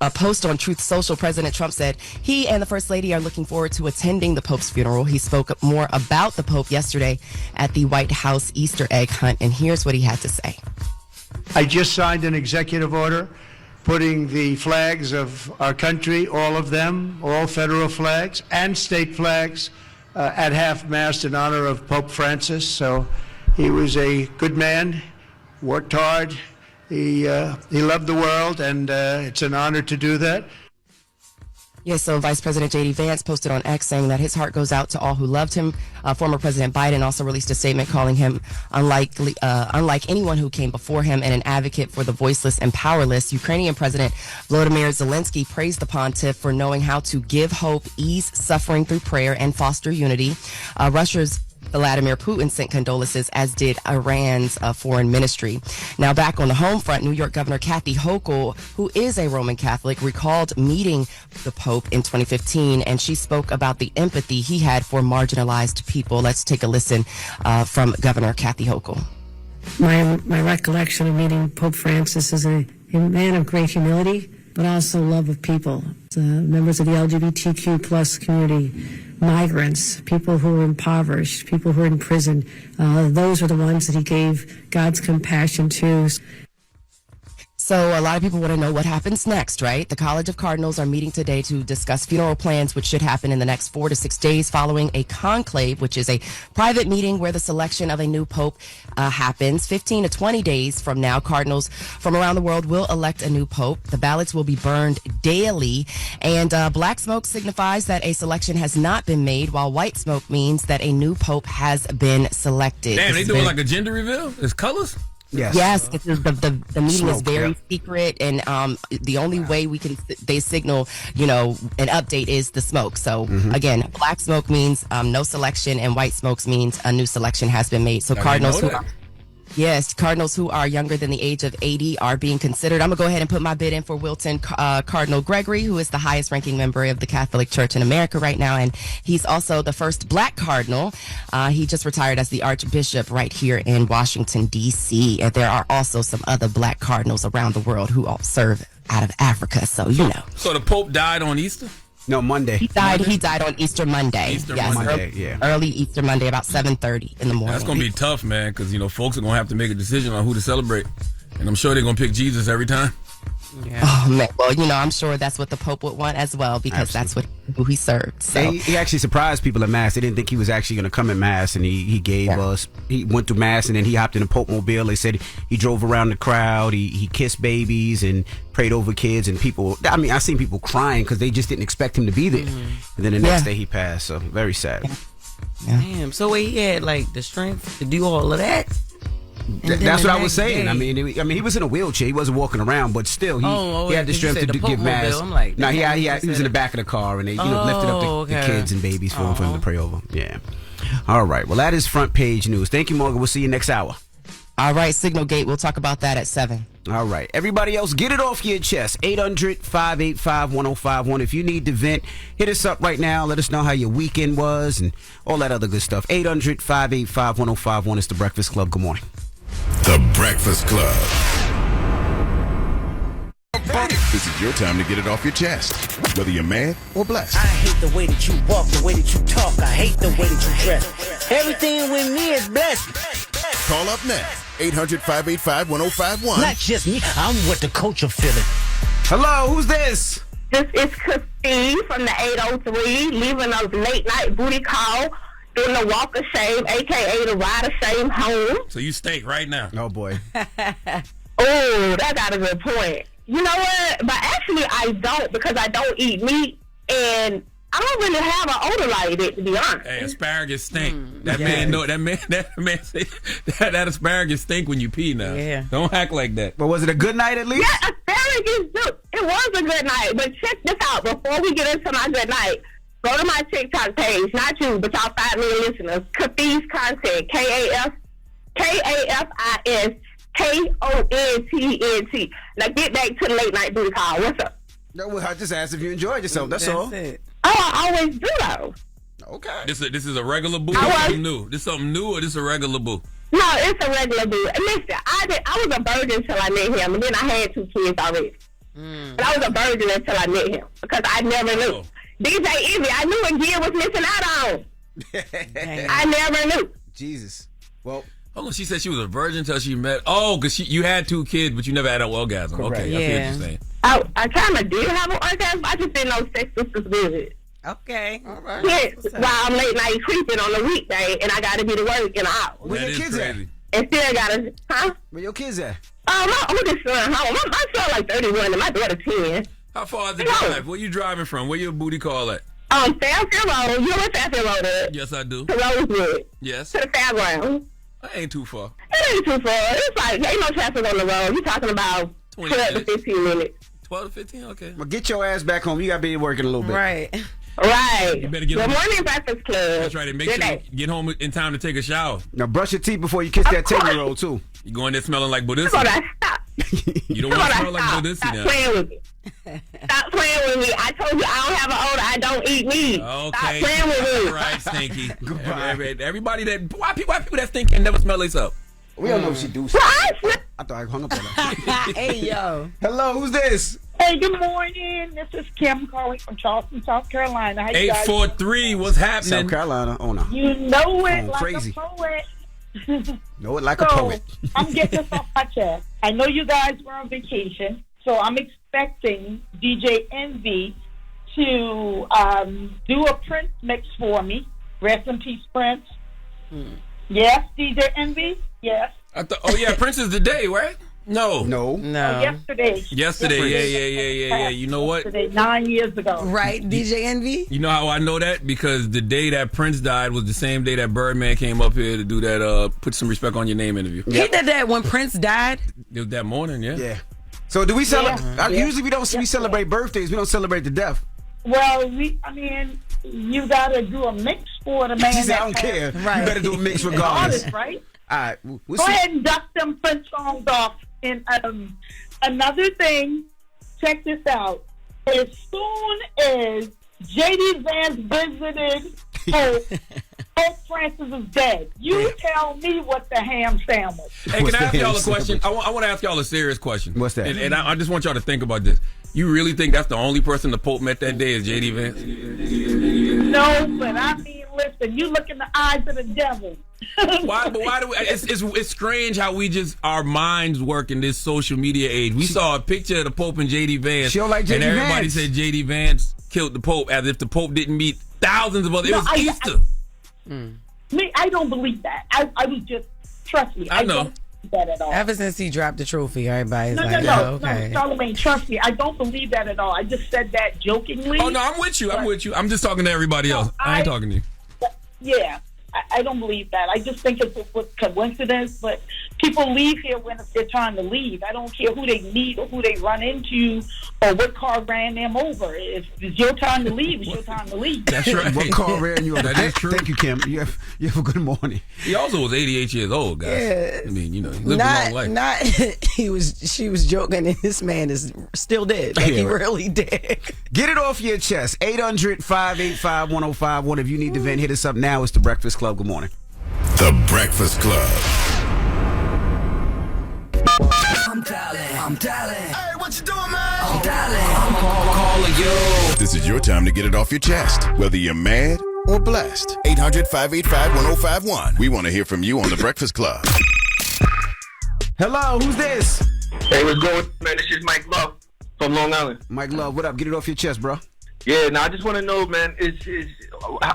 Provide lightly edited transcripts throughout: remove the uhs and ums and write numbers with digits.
a post on Truth Social, President Trump said he and the First Lady are looking forward to attending the Pope's funeral. He spoke more about the Pope yesterday at the White House Easter egg hunt, and here's what he had to say. I just signed an executive order putting the flags of our country, all of them, all federal flags and state flags, at half-mast in honor of Pope Francis. So he was a good man, worked hard. He loved the world, and it's an honor to do that. Yeah, so Vice President J.D. Vance posted on X saying that his heart goes out to all who loved him. Former President Biden also released a statement calling him unlike anyone who came before him and an advocate for the voiceless and powerless. Ukrainian President Volodymyr Zelensky praised the pontiff for knowing how to give hope, ease suffering through prayer, and foster unity. Russia's Vladimir Putin sent condolences, as did Iran's foreign ministry. Now back on the home front, New York Governor Kathy Hochul, who is a Roman Catholic, recalled meeting the Pope in 2015, and she spoke about the empathy he had for marginalized people. Let's take a listen from Governor Kathy Hochul. My recollection of meeting Pope Francis is a man of great humility, but also love of people. Members of the LGBTQ plus community, migrants, people who are impoverished, people who are in prison. Those are the ones that he gave God's compassion to. So a lot of people want to know what happens next, right? The College of Cardinals are meeting today to discuss funeral plans, which should happen in the next 4 to 6 days following a conclave, which is a private meeting where the selection of a new pope happens. 15 to 20 days from now, Cardinals from around the world will elect a new pope. The ballots will be burned daily, and black smoke signifies that a selection has not been made, while white smoke means that a new pope has been selected. Damn, they doing like a gender reveal? It's colors? Yes, the meeting Smoke, is very secret, and the only way they signal, an update is the smoke. So again, black smoke means no selection, and white smokes means a new selection has been made. So Cardinals who are younger than the age of 80 are being considered. I'm gonna go ahead and put my bid in for Wilton Cardinal Gregory, who is the highest ranking member of the Catholic Church in America right now, and he's also the first black cardinal. He just retired as the Archbishop right here in Washington, D.C. And there are also some other black cardinals around the world who all serve out of Africa. So So the Pope died on Easter? No, Monday. He died on Easter Monday. Early Easter Monday, about 7:30 in the morning. That's gonna be tough, man, because folks are gonna have to make a decision on who to celebrate, and I'm sure they're gonna pick Jesus every time. Yeah. Oh man, well, I'm sure that's what the Pope would want as well, because that's who he served. So he actually surprised people at Mass. They didn't think he was actually going to come at Mass, and he gave us. He went to Mass, and then he hopped in a Pope mobile. They said he drove around the crowd. He kissed babies and prayed over kids and people. I mean, I seen people crying because they just didn't expect him to be there. And then the next day he passed. So very sad. Damn. So he had like the strength to do all of that. That's what I was saying. I mean, he was in a wheelchair. He wasn't walking around, but still, he had the strength to give Mass. I'm like, no, he was in the back of the car, and they lifted up the kids and babies for him to pray over. Yeah. All right. Well, that is front page news. Thank you, Morgan. We'll see you next hour. All right, Signal Gate. We'll talk about that at 7. All right. Everybody else, get it off your chest. 800-585-1051. If you need to vent, hit us up right now. Let us know how your weekend was and all that other good stuff. 800-585-1051. It's The Breakfast Club. Good morning. The Breakfast Club. This is your time to get it off your chest, whether you're mad or blessed. I hate the way that you walk, the way that you talk. I hate the way that you dress. Everything with me is blessed. Call up now. 800-585-1051. Not just me. I'm with the culture feeling. Hello, who's this? This is Christine from the 803, leaving a late night booty call, doing the walk of shame, a.k.a. the ride of shame home. So you stink right now. Oh, boy. Oh, that got a good point. You know what? But actually, I don't, because I don't eat meat, and I don't really have an odor like it, to be honest. Hey, asparagus stink. That man say that asparagus stink when you pee now. Yeah. Don't act like that. But was it a good night at least? Yeah, asparagus do. It was a good night, but check this out. Before we get into my good night, go to my TikTok page. Not you, but y'all 5 million listeners. Kafis Content. KAFIS-KONTNT. Now get back to the late night booty call. What's up? No, well, I just asked if you enjoyed yourself. That's all. It. Oh, I always do though. Okay. This is a regular boo or something new? This something new or this a regular boo? No, it's a regular boo. Listen, I was a virgin until I met him, and then I had 2 kids already. But I was a virgin until I met him because I never knew. DJ Envy, I knew what Gia was missing out on. I never knew. Jesus. Well, hold on. She said she was a virgin until she met. Oh, because you had 2 kids, but you never had an orgasm. Correct. Okay, I see what you're saying. I kind of did have an orgasm. I just didn't know sex was good. Okay. all right. Yeah, while I'm late night creeping on a weekday and I got to be to work in an hour. Where That your is kids at? crazy. And still got to, huh? Where your kids at? My oldest son home. My son like 31 and my daughter 10. How far is the Hello. drive? Where you driving from? Where your booty call at? Fairfield Road. You know where Fairfield Road is? Yes, I do. To Rosewood. Yes. To the fairgrounds. I ain't too far. It ain't too far. It's like, ain't no traffic on the road. You're talking about 20 12 to minutes. 15 minutes. 12 to 15? Okay. Well, get your ass back home. You got to be working a little bit. Right. Right. You better get Good on- morning, Breakfast Club. That's right. And make sure you get home in time to take a shower. Now, brush your teeth before you kiss that course. 10-year-old, too. You go in there smelling like Buddhist. Come on, stop. You don't Come want on, to smell like stop. Buddhist Stop now. playing with me. Stop playing with me. I told you I don't have an odor. I don't eat meat. Okay. Stop playing with me. All right, Stinky. Goodbye. Everybody that why people that stink can never smell themselves. We don't know if she do. Well, I smell- I thought I hung up on her. Hey, yo. Hello, who's this? Hey, good morning. This is Kim calling from Charleston, South Carolina. How you guys? 843. What's happening? South Carolina. Oh, no. You know it Oh, like crazy. a poet. Know it like a So, poet. I'm getting this off my chest. I know you guys were on vacation, so I'm expecting DJ Envy to do a Prince mix for me. Rest in peace, Prince. Yes, DJ Envy? Yes. Oh yeah, Prince is today, right? No. No. Yesterday. Yesterday. Yeah. You know what? Yesterday, 9 years ago. Right, DJ Envy? You know how I know that? Because the day that Prince died was the same day that Birdman came up here to do that Put Some Respect on Your Name interview. He did that when Prince died? It was that morning, yeah. Yeah. So do we celebrate? Yeah. Usually we celebrate birthdays. We don't celebrate the death. Well, you got to do a mix for the man. She said, that I don't care. Right. You better do a mix An regardless. artist, right? All right. We'll Go see. ahead and dust them Prince songs off. And another thing, check this out. As soon as J.D. Vance visited Pope Francis is dead, you tell me what the ham sandwich. Hey, can I ask y'all a question? I want to ask y'all a serious question. What's that? And I just want y'all to think about this. You really think that's the only person the Pope met that day is J.D. Vance? No, but listen, you look in the eyes of the devil. Why do we? It's strange how our minds work in this social media age. We saw a picture of the Pope and J.D. Vance. She don't like J.D. And everybody Vance. said J.D. Vance killed the Pope as if the Pope didn't meet thousands of others. It was Easter. I don't believe that. I was just, trust me. I know. Don't believe that at all. Ever since he dropped the trophy, everybody's No, like, no, oh, okay. Charlamagne, trust me. I don't believe that at all. I just said that jokingly. Oh no, I'm with you. I'm just talking to everybody else. I ain't talking to you. Yeah, I don't believe that. I just think it's a coincidence, but people leave here when they're trying to leave. I don't care who they meet or who they run into or what car ran them over. If it's your time to leave, it's your time to leave. That's right. What car ran you over? That is true. Thank you, Kim. You have a good morning. He also was 88 years old, guys. Yeah. I mean, he lived a long life. She was joking, and this man is still dead. Like, he really dead. Get it off your chest. 800-585-1051. If you need to vent, hit us up now. It's The Breakfast Club. Good morning. The Breakfast Club. I'm dialing. Hey, what you doing, man? I'm dialing. I'm calling you. This is your time to get it off your chest, whether you're mad or blessed. 800-585-1051. We want to hear from you on The Breakfast Club. Hello, who's this? Hey, what's going on, man? This is Mike Love from Long Island. Mike Love, what up? Get it off your chest, bro. Yeah, now I just want to know, man,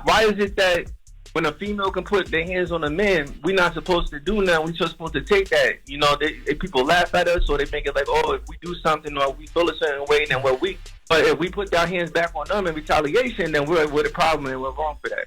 why is it that when a female can put their hands on a man, we're not supposed to do nothing? We're just supposed to take that. You know, people laugh at us, or they make it like, oh, if we do something or we feel a certain way, then we're weak. But if we put our hands back on them in retaliation, then we're the problem and we're wrong for that.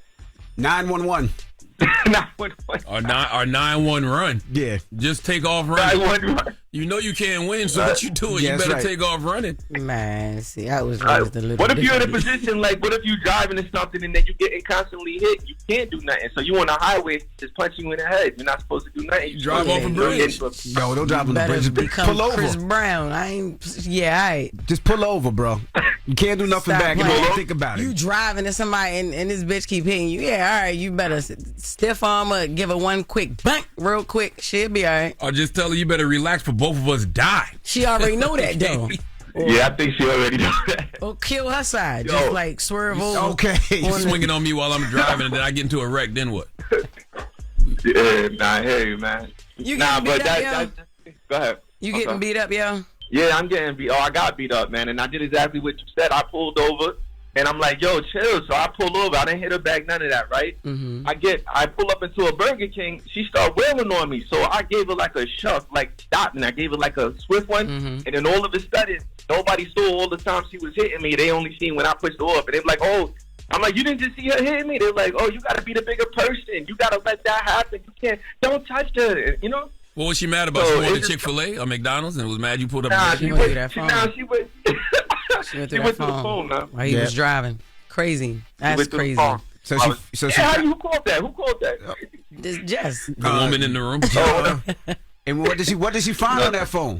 911. Our 9-1 run. Yeah. Just take off running. 9-1 run. You know you can't win, so what you doing? Yeah, you that's better right. take off running. Man, see, I was raised a little What if you're in a differently. position like, what if you driving to something and then you getting constantly hit? You can't do nothing. So you on a highway, just punch you in the head. You're not supposed to do nothing. You Drive off a bridge. No, don't drive on the Better bridge. become Pull over. Chris Brown. I ain't. Yeah, all right. Just pull over, bro. You can't do nothing Stop back and playing. don't think about You it. driving to somebody and this bitch keep hitting you. Yeah, all right. You better stiff arm her, give her one quick bunk, real quick. She'll be all right. Or just tell her you better relax for both of us die. She already know that though. Yeah, I think she already knows that. Or kill her side. Yo. Just like swerve over. Okay. You swinging on me while I'm driving, and then I get into a wreck. Then what? Yeah, nah, hey, man. You nah, getting but beat up, go ahead. You getting beat up, yo? Yeah, I'm getting beat. Oh, I got beat up, man, and I did exactly what you said. I pulled over, and I'm like, yo, chill. So I pull over. I didn't hit her back, none of that, right? Mm-hmm. I pull up into a Burger King. She started wailing on me, so I gave her like a shove, like stop, and I gave her like a swift one, and then all of a sudden, nobody saw all the time she was hitting me. They only seen when I pushed her off, and they were like, oh. I'm like, you didn't just see her hitting me. They're like, oh, you got to be the bigger person. You got to let that happen. Don't touch her, you know? What was she mad about? She went to Chick-fil-A or McDonald's and was mad you pulled up? Nah, she went through that she phone. went She went through the phone, man. While he was driving. Crazy. That's crazy. So she who called that? Who called that? This Jess. The woman in the room. And what did she find on that phone?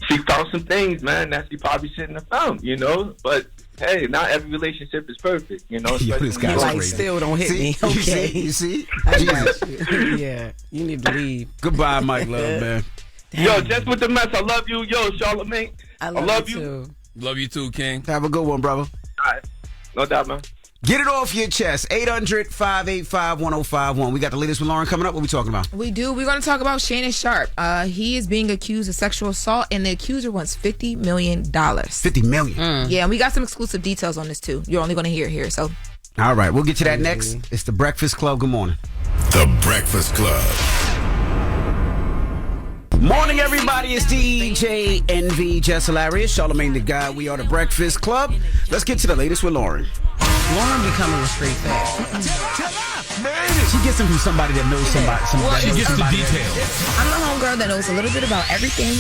She found some things, man, that she probably shouldn't have found, you know? But hey, not every relationship is perfect, you know? Yo, this guy's like, crazy. still don't hit me. Okay. You see? I got you. Yeah. You need to leave. Goodbye, Mike Love, man. Yo, Jess With The Mess, I love you. Yo, Charlamagne, I love you too. Love you too, King. Have a good one, brother. All right. No doubt, man. Get it off your chest. 800-585-1051. We got the latest with Loren coming up. What we talking about? We do. We're going to talk about Shannon Sharp. He is being accused of sexual assault, and the accuser wants $50 million. $50 million? Yeah, and we got some exclusive details on this, too. You're only going to hear it here, so. All right, we'll get to that next. It's The Breakfast Club. Good morning. The Breakfast Club. Morning, everybody. It's DJ NV, Jess Hilarious, Charlamagne the Guy. We are The Breakfast Club. Let's get to the latest with Loren. Lauren becoming a straight fast. She gets them from somebody that knows somebody. She gets the details. I'm the homegirl that knows a little bit about everything.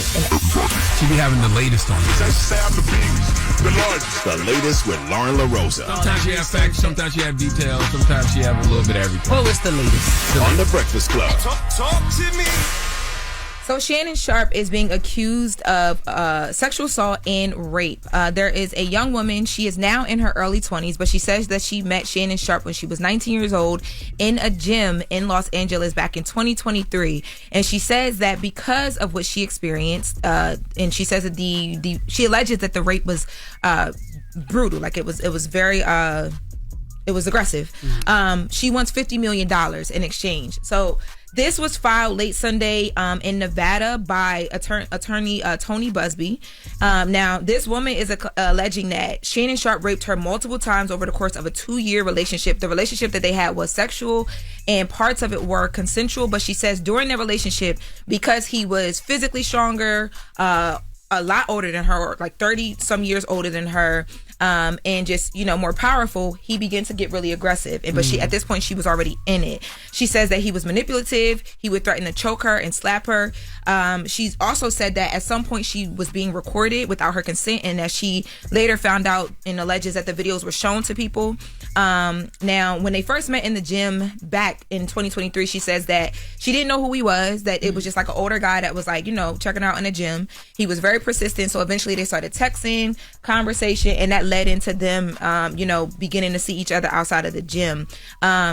She be having the latest on this. The latest with Lauren LaRosa. Sometimes she have facts, sometimes she have details, sometimes she have a little bit of everything. Well, it's the latest. On The Breakfast Club. Talk to me. So Shannon Sharp is being accused of sexual assault and rape. There is a young woman. She is now in her early 20s, but she says that she met Shannon Sharp when she was 19 years old in a gym in Los Angeles back in 2023. And she says that because of what she experienced, and she says that she alleges that the rape was brutal, like it was very it was aggressive. She wants $50 million in exchange. So this was filed late Sunday in Nevada by attorney Tony Busby. Now, this woman is alleging that Shannon Sharp raped her multiple times over the course of a 2-year relationship. The relationship that they had was sexual and parts of it were consensual. But she says during their relationship, because he was physically stronger, a lot older than her, like 30 some years older than her, and just, more powerful, he began to get really aggressive. But she, at this point, she was already in it. She says that he was manipulative. He would threaten to choke her and slap her. She's also said that at some point she was being recorded without her consent, and that she later found out and alleges that the videos were shown to people. Now, when they first met in the gym back in 2023, she says that she didn't know who he was, that it was just like an older guy that was like, checking out in the gym. He was very persistent. So eventually they started texting, conversation, and that led into them, beginning to see each other outside of the gym.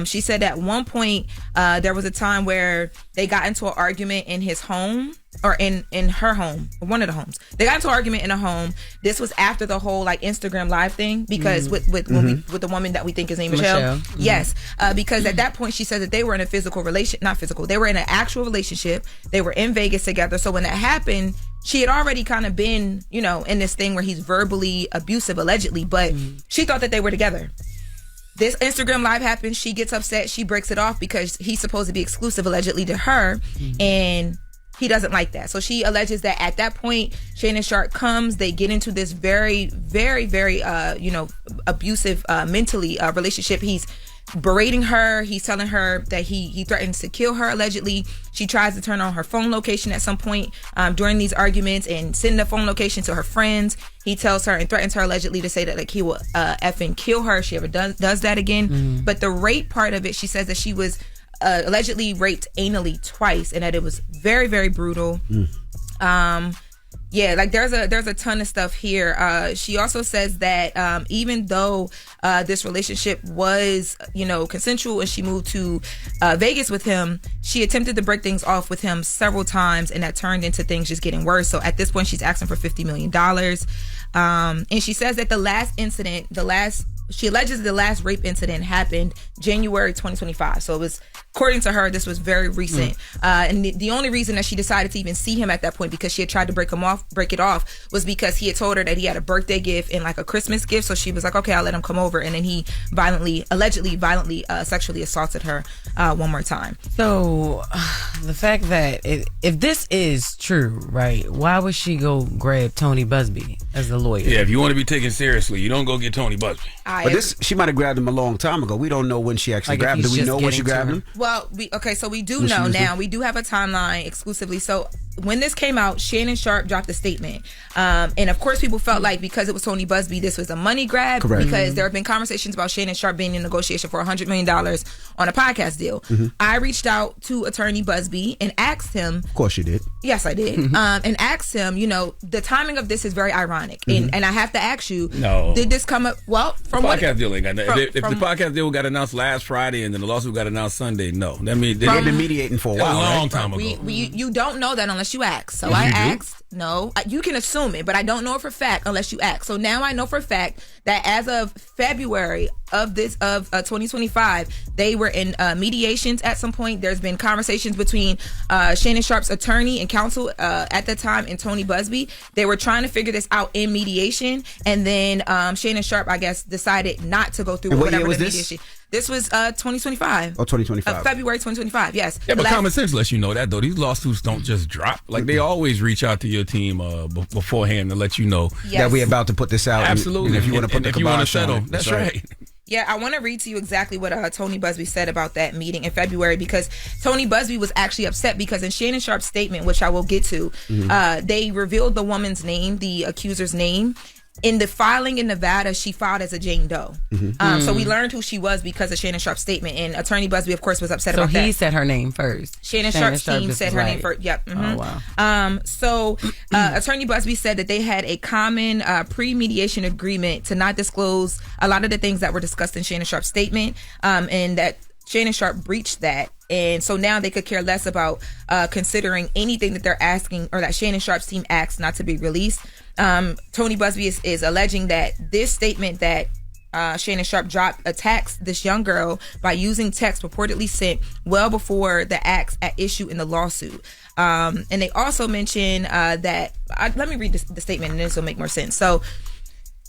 She said at one point, there was a time where they got into an argument in his home, or in her home, one of the homes. They got into an argument in a home. This was after the whole Instagram live thing, because with the woman that we think is named Michelle. Yes, because at that point she said that they were in a they were in an actual relationship. They were in Vegas together. So when that happened, she had already kind of been, in this thing where he's verbally abusive, allegedly, but she thought that they were together. This Instagram live happens. She gets upset. She breaks it off because he's supposed to be exclusive, allegedly, to her. And he doesn't like that. So she alleges that at that point, Shannon Sharp comes. They get into this very, very, very, abusive mentally relationship. He's berating her. He's telling her that he threatens to kill her, allegedly. She tries to turn on her phone location at some point during these arguments and send the phone location to her friends. He tells her and threatens her, allegedly, to say that he will effing kill her if she ever does that again. But the rape part of it, she says that she was allegedly raped anally twice, and that it was very, very brutal. Yeah, like there's a ton of stuff here. She also says that even though this relationship was, consensual and she moved to Vegas with him, she attempted to break things off with him several times, and that turned into things just getting worse. So at this point, she's asking for $50 million. And she says that she alleges the last rape incident happened January 2025. So it was, according to her, this was very recent. And the only reason that she decided to even see him at that point, because she had tried to break it off, was because he had told her that he had a birthday gift and like a Christmas gift. So she was like, okay, I'll let him come over. And then he allegedly violently sexually assaulted her one more time. So the fact that if this is true, right, why would she go grab Tony Busby as the lawyer? Yeah, if you want to be taken seriously, you don't go get Tony Busby. But she might have grabbed him a long time ago. We don't know when she actually grabbed him. Do we know when she grabbed him? Well, so we do know now. We do have a timeline exclusively. So when this came out, Shannon Sharpe dropped a statement. And of course, people felt like because it was Tony Busby, this was a money grab. Correct. Because there have been conversations about Shannon Sharpe being in negotiation for $100 million on a podcast deal. I reached out to attorney Busby and asked him. Of course you did. Yes, I did. And asked him, the timing of this is very ironic. And I have to ask you, did this come up? Well, from what? The podcast deal ain't got nothing. If the podcast deal got announced last Friday and then the lawsuit got announced Sunday, no. That means they've been mediating for a while. A long time ago. You don't know that unless you ask. So I asked. No, you can assume it, but I don't know it for fact unless you ask. So now I know for a fact that as of February of 2025, they were in mediations at some point. There's been conversations between Shannon Sharpe's attorney and counsel at the time and Tony Busby. They were trying to figure this out in mediation, and then Shannon Sharpe, I guess, decided not to go through with whatever the mediation. This was 2025. Oh, 2025. February 2025, yes. Yeah, but common sense lets you know that, though. These lawsuits don't just drop. Like, they always reach out to your team beforehand to let you know that we're about to put this out. Absolutely. And if you want to put the kibosh on it. That's right. Yeah, I want to read to you exactly what Tony Busby said about that meeting in February, because Tony Busby was actually upset because in Shannon Sharpe's statement, which I will get to, they revealed the woman's name, the accuser's name. In the filing in Nevada, she filed as a Jane Doe. So we learned who she was because of Shannon Sharpe's statement. And Attorney Busby, of course, was upset about that. So he said her name first. Shannon Sharpe's team said her name first. Yep. Oh, wow. So Attorney Busby said that they had a common pre-mediation agreement to not disclose a lot of the things that were discussed in Shannon Sharpe's statement, and that Shannon Sharpe breached that. And so now they could care less about considering anything that they're asking or that Shannon Sharpe's team asks not to be released. Tony Busby is alleging that this statement that Shannon Sharpe dropped attacks this young girl by using text purportedly sent well before the acts at issue in the lawsuit. And they also mention that, let me read the statement and this will make more sense. So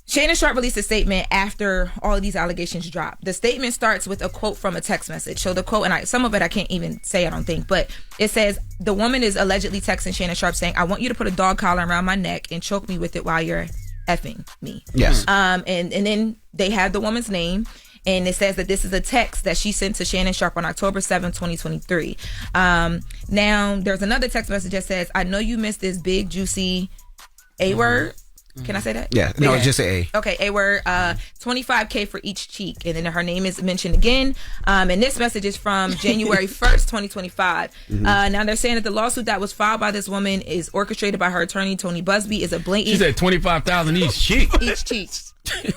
Shannon Sharpe released a statement after all of these allegations dropped. The statement starts with a quote from a text message. So the quote, and some of it I can't even say, I don't think, but it says, the woman is allegedly texting Shannon Sharpe saying, I want you to put a dog collar around my neck and choke me with it while you're effing me. Yes. And then they have the woman's name. And it says that this is a text that she sent to Shannon Sharpe on October 7, 2023. Now, there's another text message that says, I know you missed this big, juicy A word. Can I say that? Yeah. No, just say A. Okay, A word. $25K for each cheek. And then her name is mentioned again. And this message is from January 1st, 2025. Now they're saying that the lawsuit that was filed by this woman is orchestrated by her attorney, Tony Busby, is a blatant... She said $25,000 each cheek. Each cheek.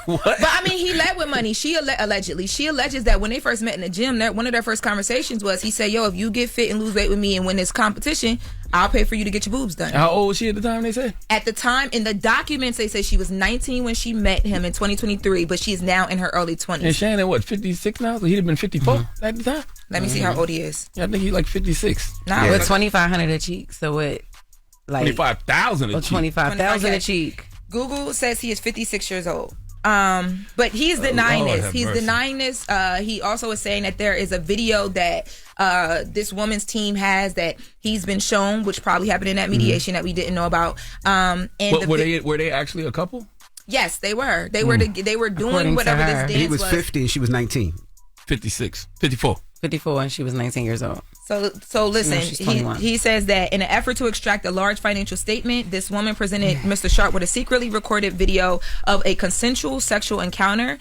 What? But I mean, he led with money. She alleges that when they first met in the gym, one of their first conversations was, he said, yo, if you get fit and lose weight with me and win this competition, I'll pay for you to get your boobs done. How old was she at the time, they said? At the time, in the documents, they say she was 19 when she met him in 2023, but she's now in her early 20s. And Shannon, what, 56 now? So he'd have been 54 at the time? Let me see how old he is. Yeah, I think he's like 56. Nah, with $2,500 a cheek. So what? Like $25,000 a cheek. $25,000 a cheek. Google says he is 56 years old. But he's denying this. He's denying this. He also is saying that there is a video that this woman's team has that he's been shown, which probably happened in that mediation that we didn't know about. And but were they actually a couple? Yes, they were. They were doing According whatever this dance was. He was 50 and she was 19. 56. 54. 54 and she was 19 years old. So listen, he says that in an effort to extract a large financial statement, this woman presented Mr. Sharpe with a secretly recorded video of a consensual sexual encounter.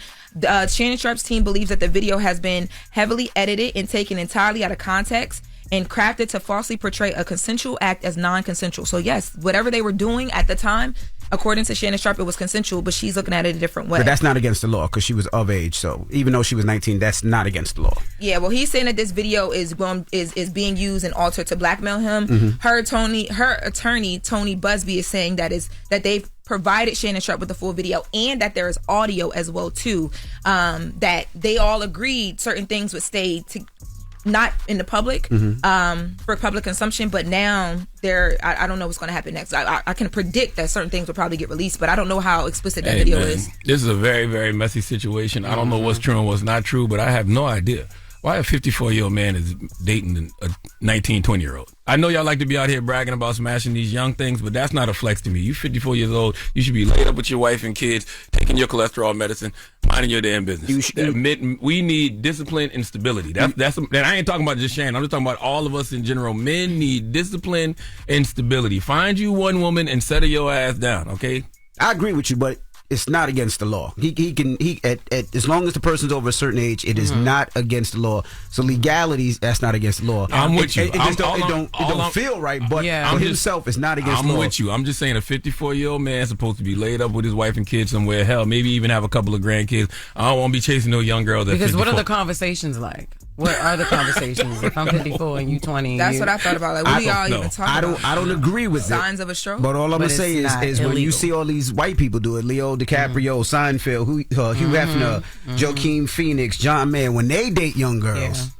Shannon Sharpe's team believes that the video has been heavily edited and taken entirely out of context. and crafted to falsely portray a consensual act as non-consensual. So yes, whatever they were doing at the time, according to Shannon Sharpe, it was consensual, but she's looking at it a different way. But that's not against the law because she was of age. So even though she was 19, that's not against the law. Yeah, well, he's saying that this video is being used and altered to blackmail him. Mm-hmm. Her attorney Tony Busby is saying that they've provided Shannon Sharpe with the full video and that there is audio as well too. That they all agreed certain things would stay not in the public for public consumption, but now I don't know what's going to happen next. I can predict that certain things will probably get released, but I don't know how explicit that video is. This is a very, very messy situation. I don't know what's true and what's not true, but I have no idea why a 54-year-old man is dating a 19, 20-year-old. I know y'all like to be out here bragging about smashing these young things, but that's not a flex to me. You 54 years old, you should be laid up with your wife and kids, taking your cholesterol medicine, minding your damn business. We need discipline and stability. And I ain't talking about just Shannon. I'm just talking about all of us in general. Men need discipline and stability. Find you one woman and settle your ass down, okay? I agree with you, but it's not against the law. He can as long as the person's over a certain age, it is not against the law. So legalities, that's not against the law. I'm with you. It don't feel right, but for himself, it's not against the law. I'm with you. I'm just saying a 54-year-old man is supposed to be laid up with his wife and kids somewhere. Hell, maybe even have a couple of grandkids. I don't want to be chasing no young girl that's 54. What are the conversations like? What are the conversations? If I'm 54 and you 20, that's what I thought about. Like, what do y'all even talk about? I don't agree with signs of a stroke. But all I'm gonna say is when you see all these white people do it, Leo DiCaprio, Seinfeld, Hugh Hefner, Joaquin Phoenix, John Mayer, when they date young girls.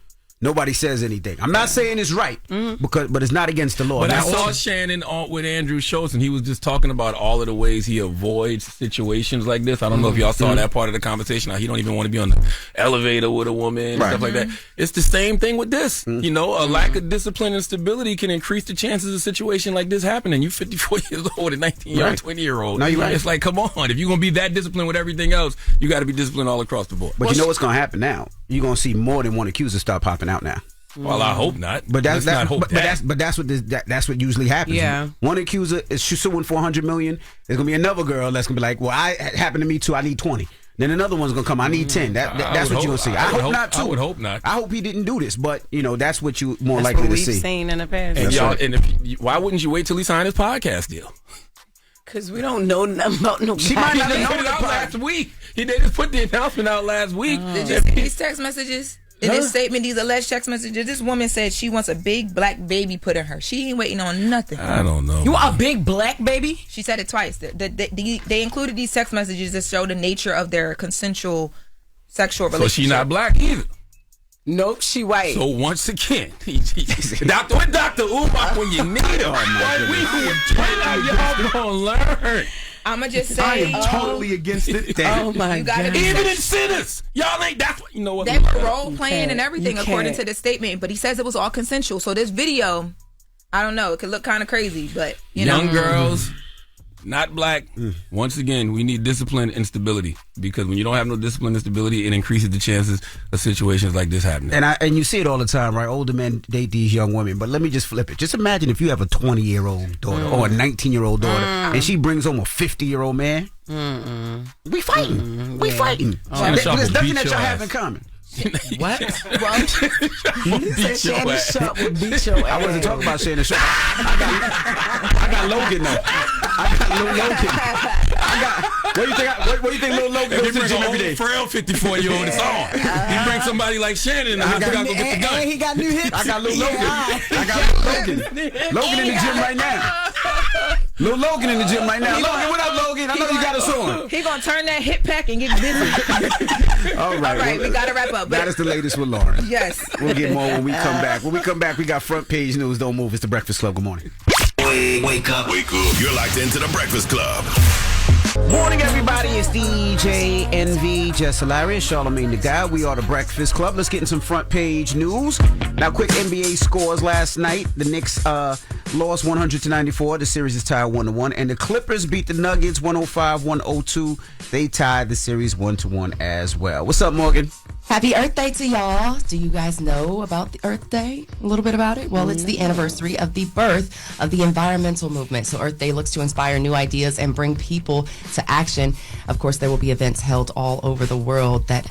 Nobody says anything. I'm not saying it's right, but it's not against the law. But I saw Shannon with Andrew Schultz, and he was just talking about all of the ways he avoids situations like this. I don't know if y'all saw that part of the conversation. How he don't even want to be on the elevator with a woman and stuff like that. It's the same thing with this. You know, a lack of discipline and stability can increase the chances of a situation like this happening. You 54 years old, a 19-year-old, 20-year-old. No, you're right. It's like, come on. If you're going to be that disciplined with everything else, you got to be disciplined all across the board. But you know what's going to happen now? You're going to see more than one accuser start popping out now. Well, I hope not. But that's what usually happens. Yeah. One accuser is suing for $100 million. There's gonna be another girl that's gonna be like, "Well, it happened to me too. I need 20." Then another one's gonna come. I need 10. That's what you're gonna see. I hope not too. I would hope not. I hope he didn't do this, but that's what you more likely to see. We've seen in the past. And why wouldn't you wait till he signed his podcast deal? Because we don't know nothing about no. She might not have known it out last week. They just put the announcement out last week. Did you see these text messages? In this statement, these alleged text messages, this woman said she wants a big black baby put in her. She ain't waiting on nothing. I don't know. You want a big black baby? She said it twice. They included these text messages that show the nature of their consensual sexual relationship. So she not black either. Nope, she white. So once again, Dr. Umar when you need him. Y'all gonna learn. I'ma just say I am totally against it. Oh my God! Even in sinners, y'all ain't. That's what you know. What they were role playing and everything according to the statement, but he says it was all consensual. So this video, I don't know. It could look kind of crazy, but young girls, not black. Once again, we need discipline and stability because when you don't have no discipline and stability, it increases the chances of situations like this happening. And you see it all the time, right? Older men date these young women, but let me just flip it. Just imagine if you have a 20-year-old daughter or a 19-year-old daughter, and she brings home a 50-year-old man. We fighting. We fighting. There's nothing that y'all have in common. What? Well, you said Shannon Sharpe would beat your ass. I wasn't talking about Shannon Sharpe. I got Logan though. I got Lil Logan. What do you think Lil Logan goes to the gym every day? Frail 54-year-old is on. He brings somebody like Shannon and go get the gun. And he got new hips. I got Lil Logan. I got Lil Logan. Logan in the gym right now. Lil Logan in the gym right now. Logan, what up, Logan? I know you got us on. He gonna turn that hip pack and get busy. All right, we gotta wrap up. That is the latest with Loren. Yes. We'll get more when we come back. When we come back, we got front page news. Don't move. It's the Breakfast Club. Good morning. Wake up. You're locked into the Breakfast Club. Morning, everybody. It's DJ NV, Jess Hilarious, Charlamagne the Guy. We are the Breakfast Club. Let's get in some front page news. Now, quick NBA scores last night. The Knicks lost 100-94. The series is tied 1-1. And the Clippers beat the Nuggets 105-102. They tied the series 1-1 as well. What's up, Morgan? Happy Earth Day to y'all. Do you guys know about the Earth Day? A little bit about it? Well, it's the anniversary of the birth of the environmental movement. So Earth Day looks to inspire new ideas and bring people to action. Of course, there will be events held all over the world that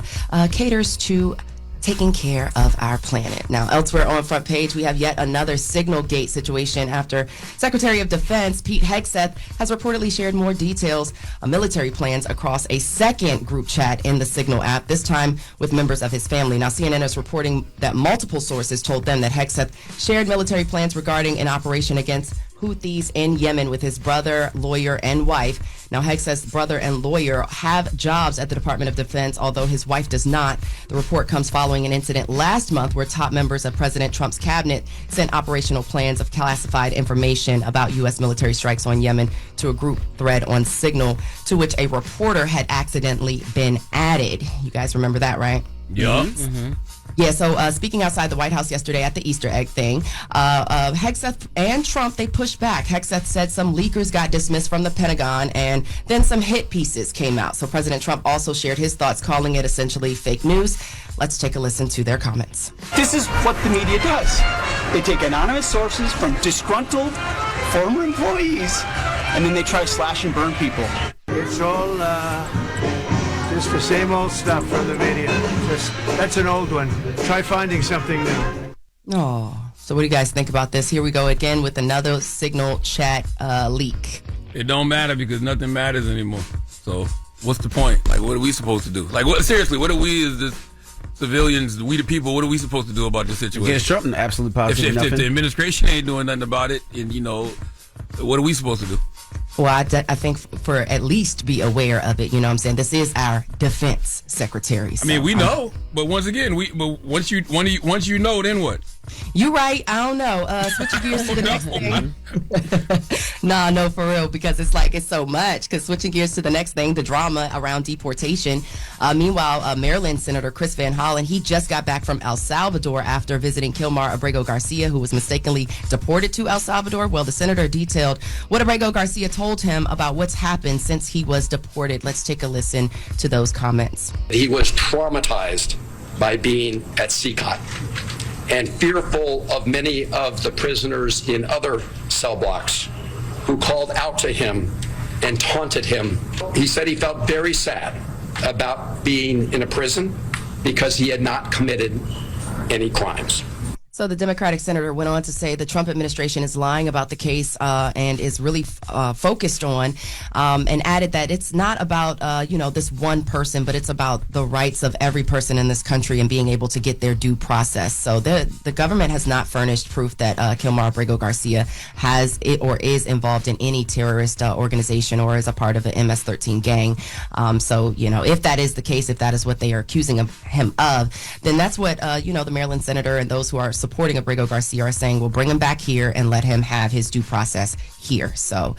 caters to taking care of our planet. Now, elsewhere on front page, we have yet another Signal Gate situation after Secretary of Defense Pete Hegseth has reportedly shared more details on military plans across a second group chat in the Signal app, this time with members of his family. Now, CNN is reporting that multiple sources told them that Hegseth shared military plans regarding an operation against Houthis in Yemen with his brother, lawyer, and wife. Now, Hegseth's brother and lawyer have jobs at the Department of Defense, although his wife does not. The report comes following an incident last month where top members of President Trump's cabinet sent operational plans of classified information about U.S. military strikes on Yemen to a group thread on Signal, to which a reporter had accidentally been added. You guys remember that, right? Yeah. Mm-hmm. Yeah, so speaking outside the White House yesterday at the Easter egg thing, Hegseth and Trump, they pushed back. Hegseth said some leakers got dismissed from the Pentagon, and then some hit pieces came out. So President Trump also shared his thoughts, calling it essentially fake news. Let's take a listen to their comments. This is what the media does. They take anonymous sources from disgruntled former employees, and then they try to slash and burn people. It's all just the same old stuff from the media. That's an old one. Try finding something new. Oh, so what do you guys think about this? Here we go again with another Signal chat leak. It don't matter because nothing matters anymore. So what's the point? Like, what are we supposed to do? Like, what? Seriously, what are we as the civilians, we the people, what are we supposed to do about this situation? Against Trump, absolutely positive. If the administration ain't doing nothing about it, and what are we supposed to do? Well, I think for at least be aware of it. You know what I'm saying? This is our defense secretary. So, I mean, we know, but once again, once you know, then what? You right. I don't know. Switching gears to the next thing. No, for real, because it's so much. Because switching gears to the next thing, the drama around deportation. Meanwhile, Maryland Senator Chris Van Hollen, he just got back from El Salvador after visiting Kilmar Abrego Garcia, who was mistakenly deported to El Salvador. Well, the senator detailed what Abrego Garcia told him about what's happened since he was deported. Let's take a listen to those comments. He was traumatized by being at CCOT and fearful of many of the prisoners in other cell blocks who called out to him and taunted him. He said he felt very sad about being in a prison because he had not committed any crimes. So the Democratic senator went on to say the Trump administration is lying about the case and is really focused on and added that it's not about, this one person, but it's about the rights of every person in this country and being able to get their due process. So the government has not furnished proof that Kilmar Abrego Garcia has it or is involved in any terrorist organization or is a part of an MS-13 gang. If that is the case, if that is what they are accusing him of, then that's what, the Maryland senator and those who are supporting Abrego Garcia are saying, we'll bring him back here and let him have his due process here. So,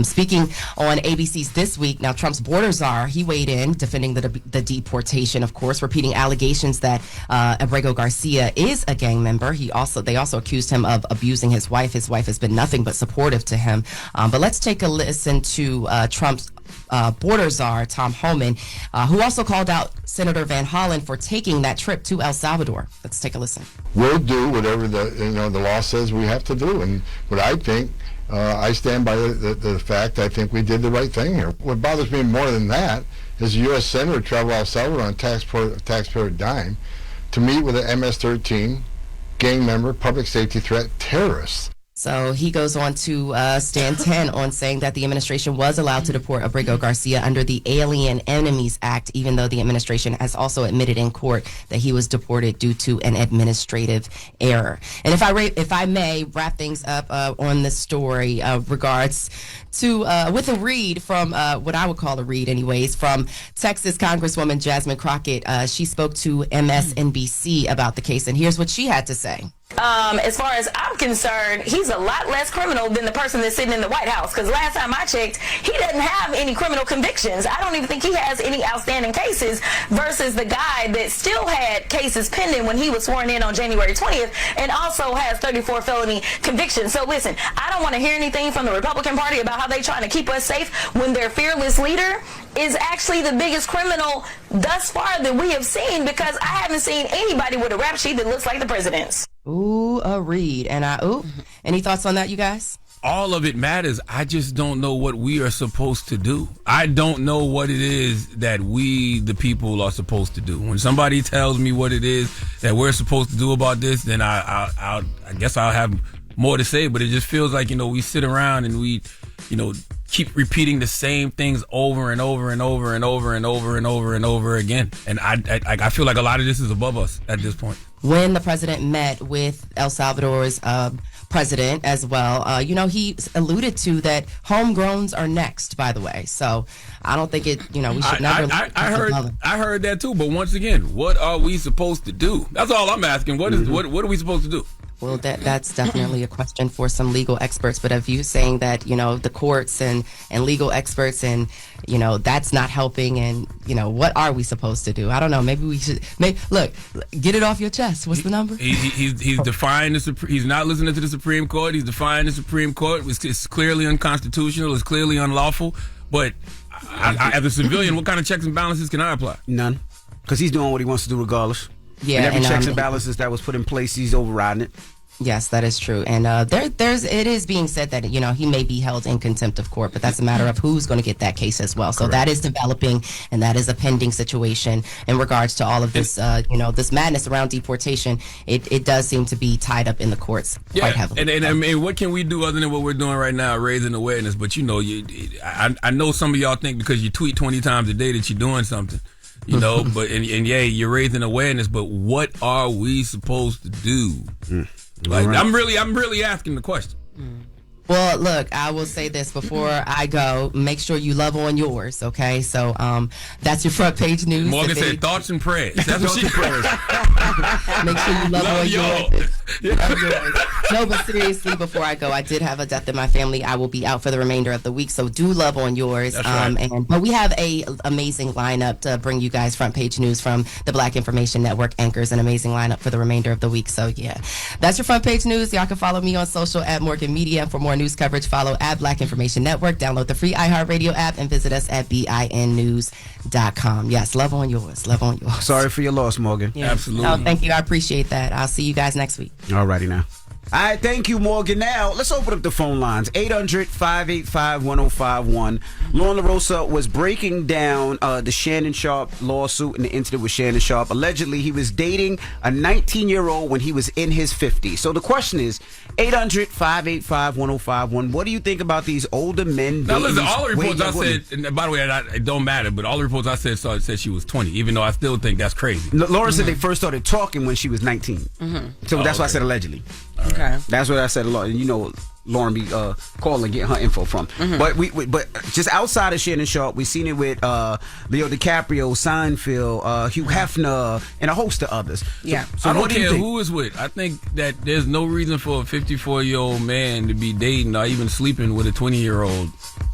speaking on ABC's This Week, now Trump's border czar, he weighed in defending the deportation, of course, repeating allegations that Abrego Garcia is a gang member. They also accused him of abusing his wife. His wife has been nothing but supportive to him. But let's take a listen to Trump's border czar, Tom Homan, who also called out Senator Van Hollen for taking that trip to El Salvador. Let's take a listen. We'll do whatever the law says we have to do, and what I think, I stand by the fact I think we did the right thing here. What bothers me more than that is a U.S. Senator traveled to El Salvador on taxpayer dime to meet with an MS-13 gang member, public safety threat terrorist. So he goes on to stand 10 on saying that the administration was allowed to deport Abrego Garcia under the Alien Enemies Act, even though the administration has also admitted in court that he was deported due to an administrative error. And if I may wrap things up on this story, regards to with a read from what I would call a read anyways, from Texas Congresswoman Jasmine Crockett. She spoke to MSNBC about the case, and here's what she had to say. As far as I'm concerned, he's a lot less criminal than the person that's sitting in the White House. Because last time I checked, he doesn't have any criminal convictions. I don't even think he has any outstanding cases versus the guy that still had cases pending when he was sworn in on January 20th and also has 34 felony convictions. So listen, I don't want to hear anything from the Republican Party about how they trying to keep us safe when their fearless leader is actually the biggest criminal thus far that we have seen, because I haven't seen anybody with a rap sheet that looks like the president's. Ooh, a read. And any thoughts on that, you guys? all of it matters. I just don't know what we are supposed to do. I don't know what it is that we, the people, are supposed to do. When somebody tells me what it is that we're supposed to do about this, then I guess I'll have more to say. But it just feels like, we sit around and we, keep repeating the same things over and over and over and over and over and over and over again. And I feel like a lot of this is above us at this point. When the president met with El Salvador's president as well, he alluded to that homegrowns are next, by the way. So I don't think we should never. I heard that too. But once again, what are we supposed to do? That's all I'm asking. What are we supposed to do? Well, that's definitely a question for some legal experts. But if you're saying that, the courts and legal experts and, that's not helping and, what are we supposed to do? I don't know. Maybe we should look, get it off your chest. What's the number? He's defying he's not listening to the Supreme Court. He's defying the Supreme Court. It's clearly unconstitutional. It's clearly unlawful. But as a civilian, what kind of checks and balances can I apply? None. Because he's doing what he wants to do regardless. Yeah, and every checks and balances that was put in place, he's overriding it. Yes, that is true. And it is being said that, he may be held in contempt of court, but that's a matter of who's going to get that case as well. So that is developing, and that is a pending situation in regards to all of this, this madness around deportation. It does seem to be tied up in the courts quite heavily. And I mean, what can we do other than what we're doing right now, raising awareness? But, I know some of y'all think because you tweet 20 times a day that you're doing something. But you're raising awareness, but what are we supposed to do? Like, right. I'm really asking the question. Well, look, I will say this before I go. Make sure you love on yours, okay? So that's your front page news. Morgan said thoughts and prayers. That's what she prayers. Make sure you love on yours. No, but seriously, before I go, I did have a death in my family. I will be out for the remainder of the week, so do love on yours. That's right. But we have a amazing lineup to bring you guys front page news from the Black Information Network anchors. An amazing lineup for the remainder of the week. So yeah, that's your front page news. Y'all can follow me on social at Morgan Media. For more news coverage, follow at Black Information Network. Download the free iHeartRadio app and visit us at BINnews.com. Yes, love on yours. Love on yours. Sorry for your loss, Morgan. Yeah. Absolutely. Oh, thank you. I appreciate that. I'll see you guys next week. Alrighty now. All right, thank you, Morgan. Now, let's open up the phone lines. 800-585-1051. Lauren LaRosa was breaking down the Shannon Sharpe lawsuit and the incident with Shannon Sharpe. Allegedly, he was dating a 19-year-old when he was in his 50s. So the question is, 800-585-1051. What do you think about these older men dating? Now, listen, all the reports I said, and by the way, it don't matter, but all the reports I said she was 20, even though I still think that's crazy. Lauren said they first started talking when she was 19. So that's why I said allegedly. Okay. That's what I said a lot. And Loren be calling, getting her info from. But but just outside of Shannon Sharpe, we've seen it with Leo DiCaprio, Seinfeld, Hugh Hefner, and a host of others. Yeah. So I don't what do you care think? who is with. I think that there's no reason for a 54-year-old man to be dating or even sleeping with a 20-year-old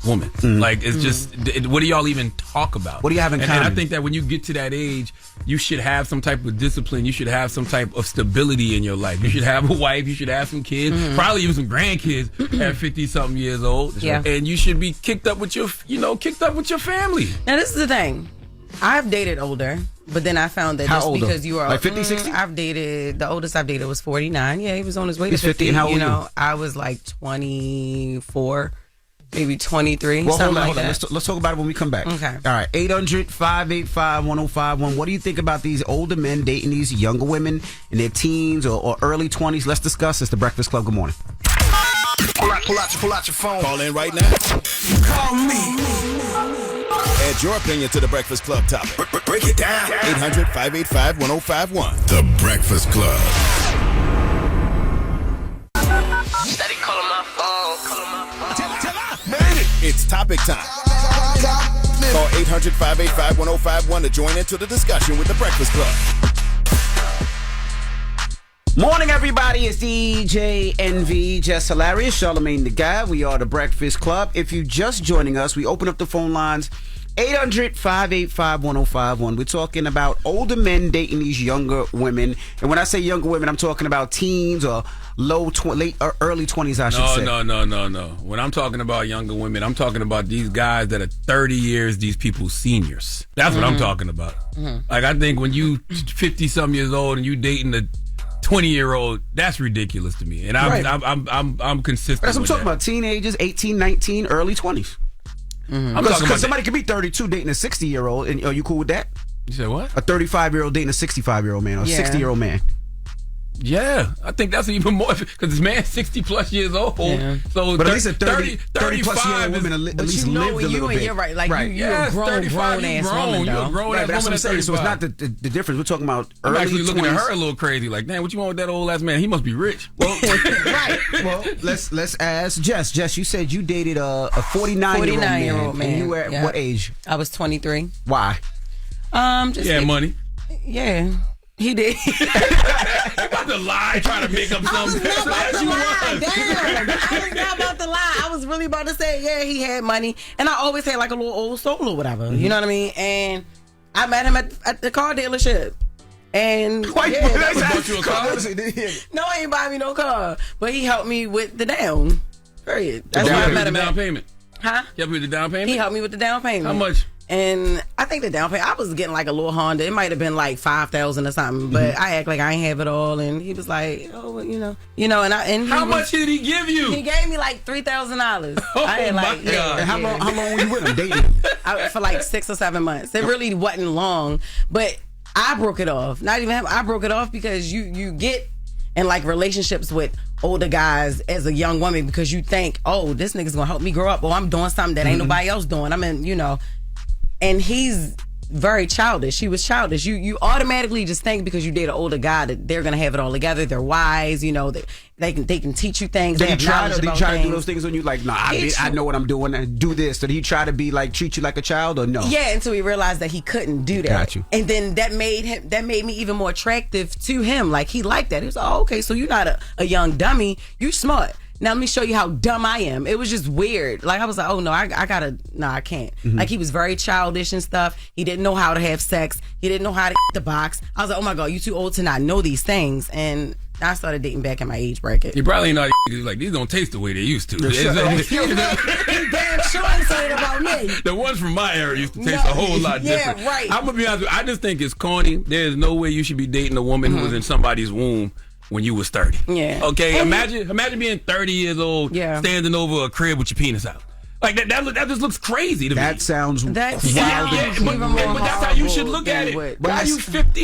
woman. Like, it's just, what do y'all even talk about? What do you have in common? And I think that when you get to that age, you should have some type of discipline. You should have some type of stability in your life. You should have a wife. You should have some kids. Probably even some grandkids at 50-something years old. Yeah. And you should be kicked up with your family. Now, this is the thing. I've dated older, but then I found that just older? because you are Like 50, 60? the oldest I've dated was 49. Yeah, he was on his way He's to 50. 50, and how old are you? I was like 24, maybe 23, Well, something hold on. like that. Let's talk about it when we come back. Okay. All right. 800-585-1051. What do you think about these older men dating these younger women in their teens or early 20s? Let's discuss. It's The Breakfast Club. Good morning. Pull out your phone. Call in right now. Call me. Add your opinion to the Breakfast Club topic. Break it down. 800-585-1051. The Breakfast Club. Steady calling my phone. It's topic time. Call 800-585-1051 to join into the discussion with the Breakfast Club. Morning, everybody. It's DJ NV, Jess Hilarious, Charlamagne the Guy. We are the Breakfast Club. If you're just joining us, we open up the phone lines 800-585-1051. We're talking about older men dating these younger women. And when I say younger women, I'm talking about teens or late or early 20s, I should say. No. When I'm talking about younger women, I'm talking about these guys that are 30 years, these people's seniors. That's what I'm talking about. Like, I think when you 50-something years old and you dating a 20-year-old, that's ridiculous to me. And I'm consistent. That's what I'm with talking that. about. Teenagers, 18, 19, early 20s. I'm talking about somebody could be 32 dating a 60-year-old, and are you cool with that? You said what? A 35-year-old dating a 65-year-old man or a 60-year-old man. Yeah, I think that's even more because this man's 60 plus years old. Yeah. So, but at least a 30 plus year old woman at least lived a little bit. You're right. Like you're a grown ass woman. You're a grown ass woman. That's what I'm saying. So it's not the difference. We're talking about early 20s. I'm actually looking at her a little crazy. Like, damn, what you want with that old ass man? He must be rich. Well, right. Well, let's ask Jess. Jess, you said you dated a 49-year-old man. And you were at what age? I was 23. Why? Just money. Yeah. He did. You about to lie, trying to make up something. I was not about to lie. Damn. I was not about to lie. I was really about to say, yeah, he had money. And I always had like a little old soul or whatever. Mm-hmm. You know what I mean? And I met him at the car dealership. And bought you a car? No, he ain't buy me no car. But he helped me with the down. Period. That's why I met him. The down payment? Huh? He helped you with the down payment? He helped me with the down payment. How much? And I think the down payment, I was getting like a little Honda. It might have been like $5,000 or something, but I act like I ain't have it all. And he was like, "Oh, well, you know." And how much did he give you? He gave me like $3,000. Oh I had my like, God! And how long were you with him dating? For like 6 or 7 months. It really wasn't long, but I broke it off. Not even him. I broke it off because you get in like relationships with older guys as a young woman because you think, oh, this nigga's gonna help me grow up, or I'm doing something that ain't nobody else doing. And he's very childish. He was childish. You automatically just think because you date an older guy that they're gonna have it all together. They're wise. They can teach you things. Did they he have try knowledge to about do those things on you? Like, I know what I'm doing and do this. Did he try to be like treat you like a child or no? Yeah, until he realized that he couldn't do that. Got you. And then that made me even more attractive to him. Like he liked that. He was like, oh, okay, so you're not a young dummy. You smart. Now let me show you how dumb I am. It was just weird. Like I was like, oh no, I can't. Like he was very childish and stuff. He didn't know how to have sex. He didn't know how to the box. I was like, oh my God, you too old to not know these things. And I started dating back in my age bracket. You probably know like these don't taste the way they used to. He damn sure ain't saying about me. The ones from my era used to taste a whole lot different. Yeah, right. I'm gonna be honest with you, I just think it's corny. There's no way you should be dating a woman who was in somebody's womb when you was 30. Yeah. Okay. Imagine being 30 years old, standing over a crib with your penis out. Like that just looks crazy to me. That sounds wild. But that's how you should look at it. Why are you 50?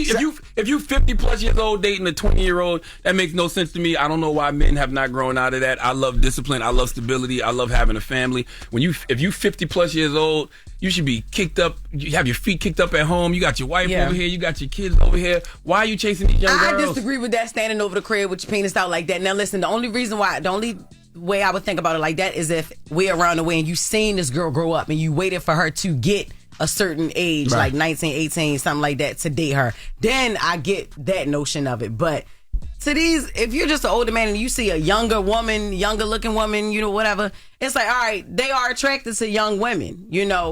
If you 50 plus years old dating a 20-year-old, that makes no sense to me. I don't know why men have not grown out of that. I love discipline. I love stability. I love having a family. If you 50 plus years old, you should be kicked up. You have your feet kicked up at home. You got your wife over here. You got your kids over here. Why are you chasing these young girls? I disagree with that, standing over the crib with your penis out like that. Now listen, the only way I would think about it like that is if we're around the way and you seen this girl grow up and you waited for her to get a certain age, like 19, 18, something like that, to date her. Then I get that notion of it. But to these, if you're just an older man and you see a younger looking woman, whatever, it's like, all right, they are attracted to young women,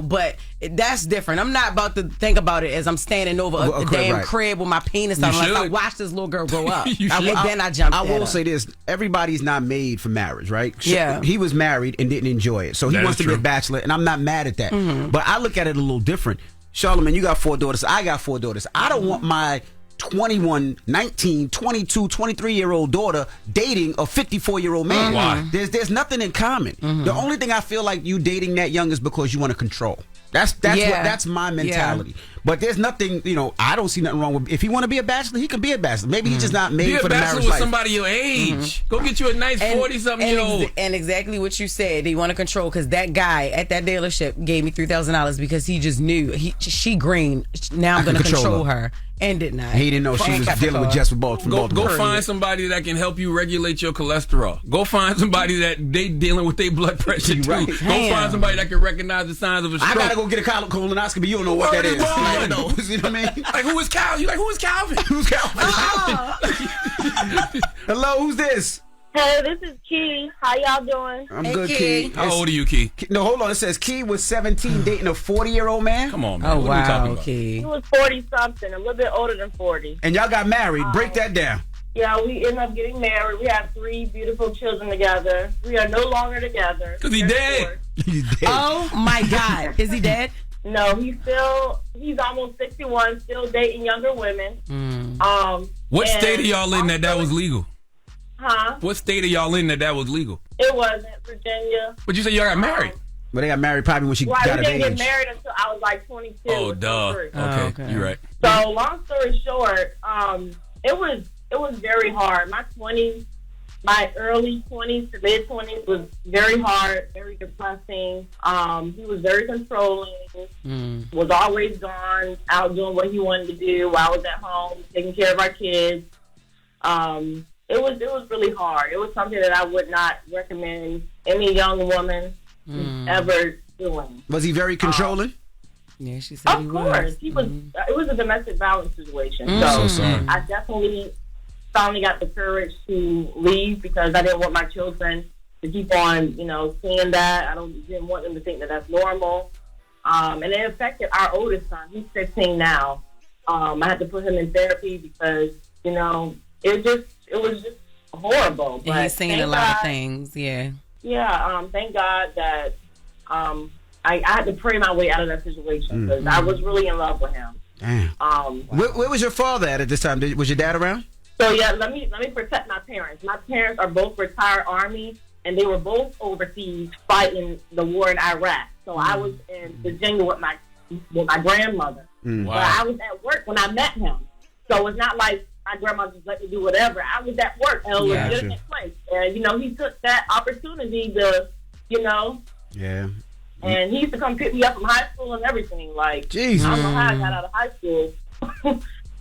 but that's different. I'm not about to think about it as I'm standing over a damn crib with my penis out. Like, I watched this little girl grow up. Then I jumped. I will say this: everybody's not made for marriage, right? Yeah. He was married and didn't enjoy it, so he wants to be a bachelor, and I'm not mad at that. But I look at it a little different. Charlamagne, you got 4 daughters. I got 4 daughters. I don't want my 21, 19, 22, 23-year-old daughter dating a 54-year-old man. Why? There's nothing in common. The only thing I feel like you dating that young is because you want to control. That's my mentality. Yeah. But there's nothing, I don't see nothing wrong with. If he want to be a bachelor, he can be a bachelor. Maybe he's just not made for the marriage life. Be a bachelor with somebody your age. Go get you a nice 40-something-year-old. And exactly what you said, they want to control, because that guy at that dealership gave me $3,000 because he just knew she green. Now I'm going to control her. And did not. He didn't know she was dealing with Jess from Baltimore. Go find somebody that can help you regulate your cholesterol. Go find somebody that they dealing with their blood pressure too. Right. Go find somebody that can recognize the signs of a stroke. I gotta go get a colonoscopy. You don't know what that is. You know what I mean? Like, who is Calvin? You like, who is Calvin? Who's Calvin? Hello, who's this? Hey, this is Key. How y'all doing? I'm good, Key. How old are you, Key? No, hold on. It says Key was 17 dating a 40-year-old man. Come on, man. What are we talking about? Key. He was 40-something, a little bit older than 40. And y'all got married. Break that down. Yeah, we ended up getting married. We have 3 beautiful children together. We are no longer together. Because he's dead. He's dead. Oh, my God. Is he dead? No, he's almost 61, still dating younger women. What state are y'all in that was legal? Huh? What state are y'all in that was legal? It wasn't Virginia. But you said y'all got married. Well, they got married probably when she got of we didn't age. get married until I was like 22. Oh, duh. 23. Okay, you're right. So long story short, it was very hard. My early 20s to mid 20s was very hard, very depressing. He was very controlling. Was always gone out doing what he wanted to do while I was at home taking care of our kids. It was really hard. It was something that I would not recommend any young woman ever doing. Was he very controlling? Yeah, she said he was. Of course. He was. It was a domestic violence situation. So sorry. I definitely finally got the courage to leave because I didn't want my children to keep on, seeing that. Didn't want them to think that that's normal. And it affected our oldest son. He's 15 now. I had to put him in therapy because, it was just horrible. But he's saying a lot of things, yeah. Yeah, thank God that I had to pray my way out of that situation because I was really in love with him. Damn. Where was your father at this time? Was your dad around? So yeah, let me protect my parents. My parents are both retired Army, and they were both overseas fighting the war in Iraq. So I was in Virginia with my grandmother. Wow. But I was at work when I met him. So it's not like my grandma just let me do whatever. I was at work at a legitimate place. And, he took that opportunity to, Yeah. And he used to come pick me up from high school and everything. Like, Jesus. I don't know how I got out of high school.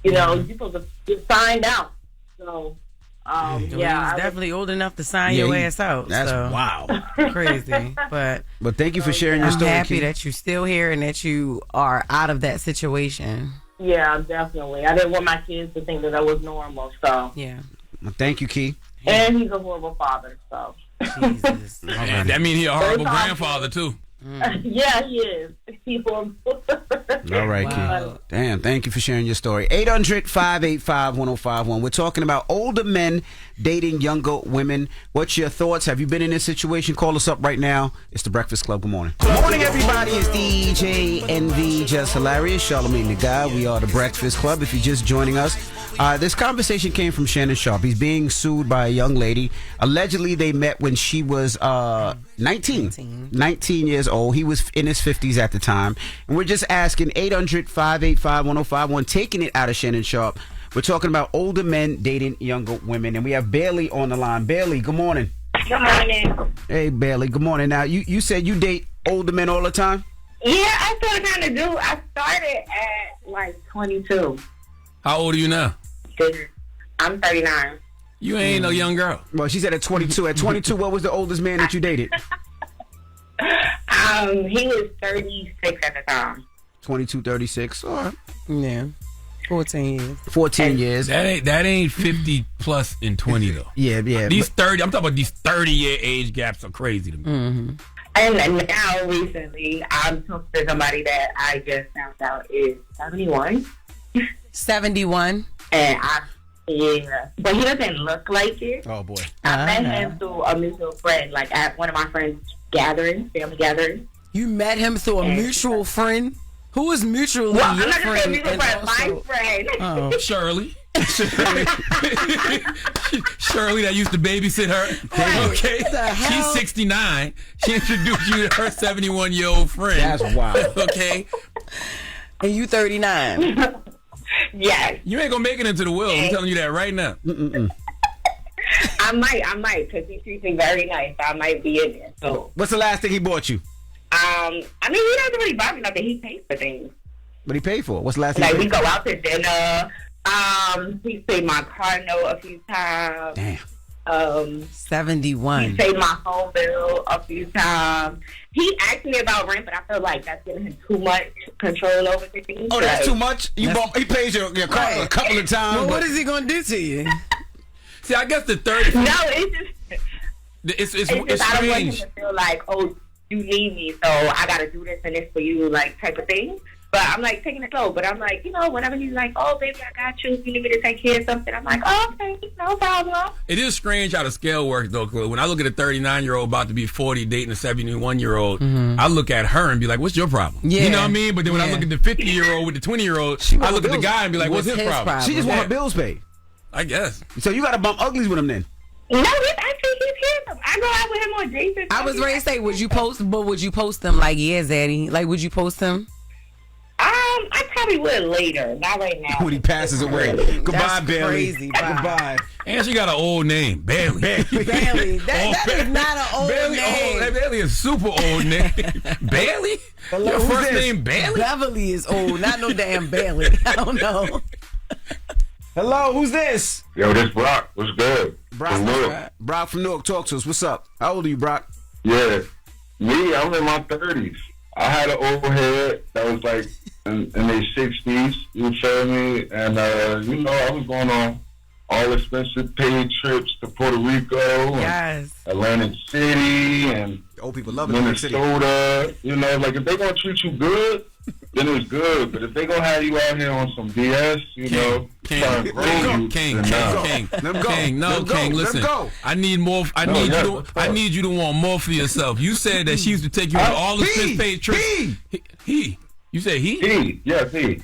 You're supposed to get signed out. So, he was definitely old enough to sign your ass out. That's wow. Crazy. But thank you for sharing your story. I'm happy that you're still here and that you are out of that situation. Yeah, definitely. I didn't want my kids to think that was normal. So yeah. Well, thank you, Key. And he's a horrible father. So Jesus. Man, that means he's a horrible grandfather too. Yeah, he is. He's horrible. All right, Key. Damn, thank you for sharing your story. 800-585-1051. We're talking about older men dating younger women. What's your thoughts? Have you been in this situation? Call us up right now. It's The Breakfast Club. Good morning. Good morning, everybody. It's DJ NV, Jess Hilarious, Charlamagne the Guy. We are The Breakfast Club. If you're just joining us, this conversation came from Shannon Sharp. He's being sued by a young lady. Allegedly, they met when she was 19 years old. He was in his 50s at the time. And we're just asking 800-585-1051, taking it out of Shannon Sharp. We're talking about older men dating younger women. And we have Bailey on the line. Bailey, good morning. Good morning. Hey, Bailey, good morning. Now, you said you date older men all the time? Yeah, I still kind of do. I started at like 22. How old are you now? I'm 39. You ain't no young girl. Well, she said at 22. At 22, what was the oldest man that you dated? He was 36 at the time. 22, 36. All right. Yeah. 14 years. 14 years. That ain't 50 plus in 20 though. Yeah. These 30. I'm talking about these 30-year age gaps are crazy to me. Mm-hmm. And now recently, I'm talking to somebody that I just found out is 71. 71. And but he doesn't look like it. Oh boy. I met him through a mutual friend, like at one of my friends' family gatherings. You met him through a mutual friend? Who is mutually your friend? I'm not gonna say mutual friend, my friend. Oh, Shirley. Shirley that used to babysit her. Right. Okay. She's 69. She introduced you to her 71-year-old friend. That's wild. Okay. And you 39. Yes. You ain't gonna make it into the will. I'm telling you that right now. I might, because he treats me very nice. I might be in there. So, what's the last thing he bought you? I mean, he doesn't really buy me nothing. He pays for things. What he paid for? What's the last thing? Like we go out to dinner. He paid my car note a few times. Damn. 71. He paid my phone bill a few times. He asked me about rent, but I feel like that's giving him too much control over things. Oh, that's too much? He pays your car a couple of times. Well, what is he going to do to you? See, I guess the 30. No, it's just I don't want him strange. to feel like, oh, you need me, so I got to do this and this for you, like, type of thing. But I'm like taking it slow. But I'm like, whenever he's like, oh, baby, I got you. If you need me to take care of something, I'm like, oh, okay, no problem. It is strange how the scale works, though. When I look at a 39-year-old about to be 40 dating a 71-year-old, I look at her and be like, what's your problem? Yeah. You know what I mean? But then when I look at the 50-year-old with the 20-year-old, I look at the guy and be like, what's his problem? She just want her bills paid. I guess. So you got to bump uglies with him then? No, he's handsome. I go out with him on dates. I was ready to say, would you post them like, yeah, Zaddy? Like, would you post them? I probably would later, not right now. When he passes away. Goodbye, Bailey. Crazy. Goodbye. And she got an old name, Bailey. Bailey. That is not an old Bailey, name. Bailey is super old name. Bailey? Your Who's first this? name Bailey? Beverly is old, not no damn Bailey. I don't know. Hello, who's this? Yo, this Brock. What's good? Brock from Newark. Talk to us. What's up? How old are you, Brock? Yeah. Me, I'm in my 30s. I had an old head that was like in their 60s, you feel me? And, I was going on all expensive paid trips to Puerto Rico and Atlantic City and old people love Minnesota. You know, like if they going to treat you good, then it's good. But if they going to have you out here on some BS, King, listen. I need more. I need you to want more for yourself. You said that she used to take you on all the expense paid trips. He. You said he? He. Yes, he.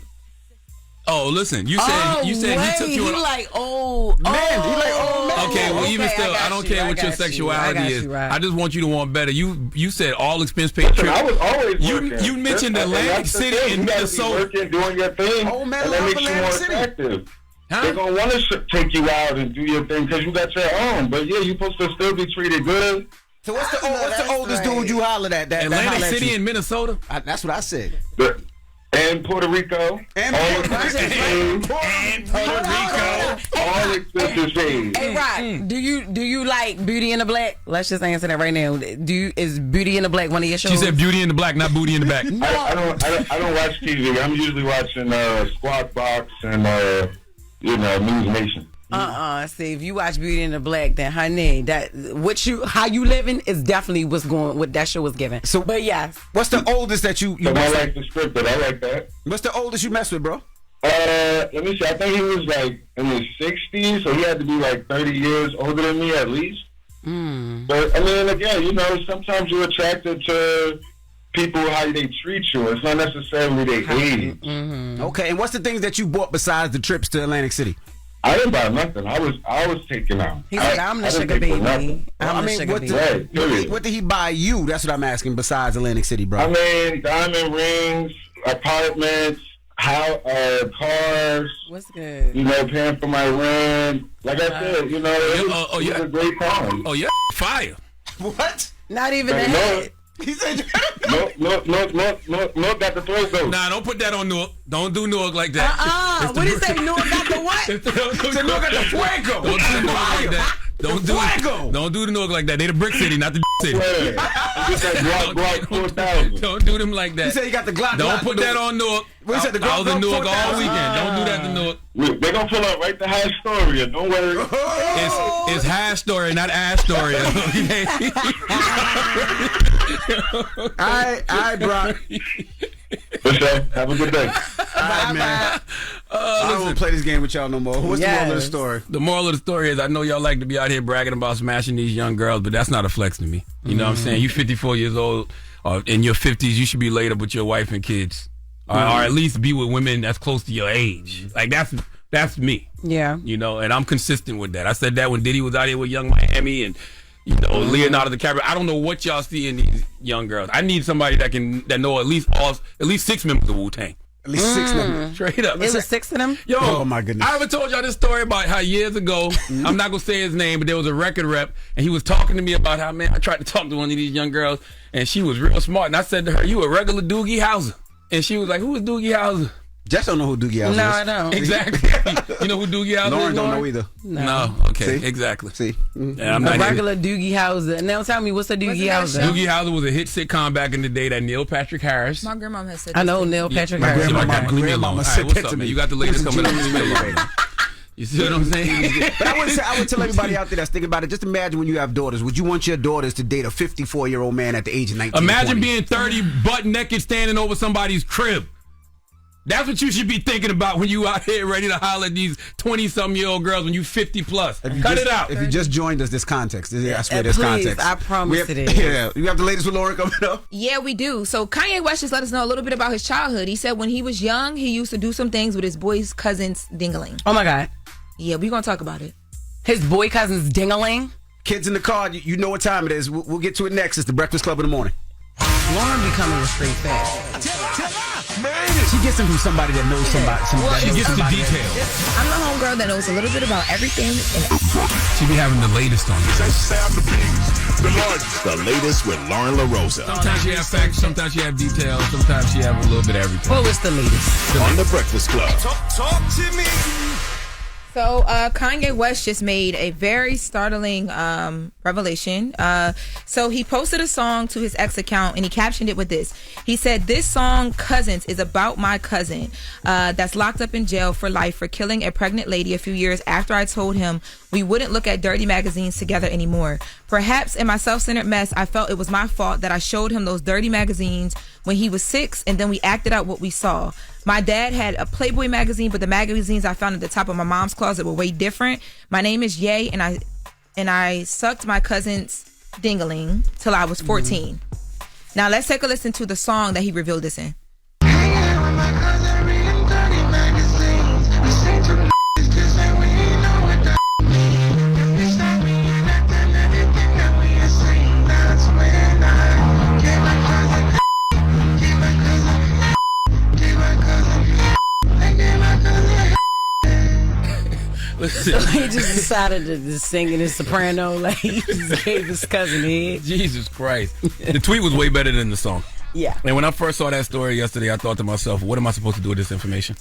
Oh, listen. You said he took you on. He like old man. He like old man. Okay, well, even still, I don't care what your sexuality is. I just want you to want better. You said all expense paid trips. I was always working. You mentioned Atlantic City and Minnesota. Working, doing your thing, and that makes you more attractive. They're going to want to take you out and do your thing because you got your own. But, yeah, you're supposed to still be treated good. So what's the oldest dude you hollered at? Atlantic City in Minnesota? That's what I said. And Puerto Rico. And Puerto Rico. All expensive things. Hey, Rock, do you like Beauty in the Black? Let's just answer that right now. Is Beauty in the Black one of your shows? She said Beauty in the Black, not Booty in the Back. No. I don't watch TV. I'm usually watching Squawk Box and News Nation. See, if you watch Beauty in the Black, then honey, how you living is definitely what that show was giving. So, but yes. What's the oldest that you I like the script, but I like that. What's the oldest you messed with, bro? Let me see. I think he was like in his 60s, so he had to be like 30 years older than me at least. But I mean, again, sometimes you're attracted to people, how they treat you. It's not necessarily their age. Okay, and what's the things that you bought besides the trips to Atlantic City? I didn't buy nothing. I was taken out. He's like, I'm the sugar baby. What did he buy you? That's what I'm asking. Besides Atlantic City, bro. I mean, diamond rings, apartments, cars. What's good? Paying for my rent. Like I said, it was a great time. Oh yeah, fire. What? Not even that. He said, no, got the throat though. Nah, don't put that on Newark. Don't do Newark like that. What did he say? Newark got the what? He said Newark got the fuego. Don't do Newark like that. Don't do the Newark like that. They the brick city, not the city. Don't do them like that. He said he got the Glock. Don't put that on Newark. I was in Newark all weekend. Don't do that to Newark. They're gonna pull up right to Astoria. Don't worry. It's Astoria, not Astoria. All right, Brock. For sure. Have a good day. All right, man. I don't want to play this game with y'all no more. What's the moral of the story? The moral of the story is I know y'all like to be out here bragging about smashing these young girls, but that's not a flex to me. You know what I'm saying? You 54 years old, or in your 50s, you should be laid up with your wife and kids. Or at least be with women that's close to your age. Like, that's me. Yeah. And I'm consistent with that. I said that when Diddy was out here with Young Miami and Leonardo DiCaprio. I don't know what y'all see in these young girls. I need somebody that know at least 6 members of Wu-Tang. At least 6 members. Straight up. It was 6 of them? Yo, oh my goodness. I ever told y'all this story about how years ago, I'm not going to say his name, but there was a record rep, and he was talking to me about how, man, I tried to talk to one of these young girls, and she was real smart. And I said to her, you a regular Doogie Howser. And she was like, who is Doogie Howser? Jess don't know who Doogie Howser is. No, I don't. Exactly. You know who Doogie Howser is? Loren don't know either. No. Okay, exactly. See? Yeah, I'm a not regular Doogie Howser. Now tell me, what's a Doogie Howser? Doogie Howser was a hit sitcom back in the day that Neil Patrick Harris. My grandma has said I know Neil Patrick Harris. My grandma Leave me alone. All right, what's up, man? You got the latest coming up. Leave me alone. You see what I'm saying? But I would tell everybody out there that's thinking about it, just imagine when you have daughters. Would you want your daughters to date a 54-year-old man at the age of 19? Imagine being 30, butt naked, standing over somebody's crib. That's what you should be thinking about when you out here ready to holler at these 20-something-year-old girls when you 50 plus. Cut it out. If you just joined us, this context. I swear there's context. I promise it is. Yeah. You have the latest with Loren coming up? Yeah, we do. So Kanye West just let us know a little bit about his childhood. He said when he was young, he used to do some things with his boy's cousin's dingling. Oh, my God. Yeah, we're going to talk about it. His boy cousin's ding-a-ling. Kids in the car, you know what time it is. We'll get to it next. It's the Breakfast Club in the morning. Loren becoming a straight fact. She gets them from somebody that knows somebody. She gets the details. I'm the homegirl that knows a little bit about everything. She be having the latest on this. The latest with Lauren LaRosa. Sometimes she have facts, sometimes she have details, sometimes she have a little bit of everything. What was the latest? On the Breakfast Club. Talk to me. So Kanye West just made a very startling revelation. So he posted a song to his ex account and he captioned it with this. He said, "This song, Cousins, is about my cousin that's locked up in jail for life for killing a pregnant lady a few years after I told him we wouldn't look at dirty magazines together anymore. Perhaps in my self-centered mess, I felt it was my fault that I showed him those dirty magazines when he was 6 and then we acted out what we saw. My dad had a Playboy magazine, but the magazines I found at the top of my mom's closet were way different. My name is Ye, and I sucked my cousin's dingaling till I was 14. Now let's take a listen to the song that he revealed this in. So he just decided to sing in his soprano, like he just gave his cousin head. Jesus Christ. The tweet was way better than the song. Yeah. And when I first saw that story yesterday, I thought to myself, what am I supposed to do with this information?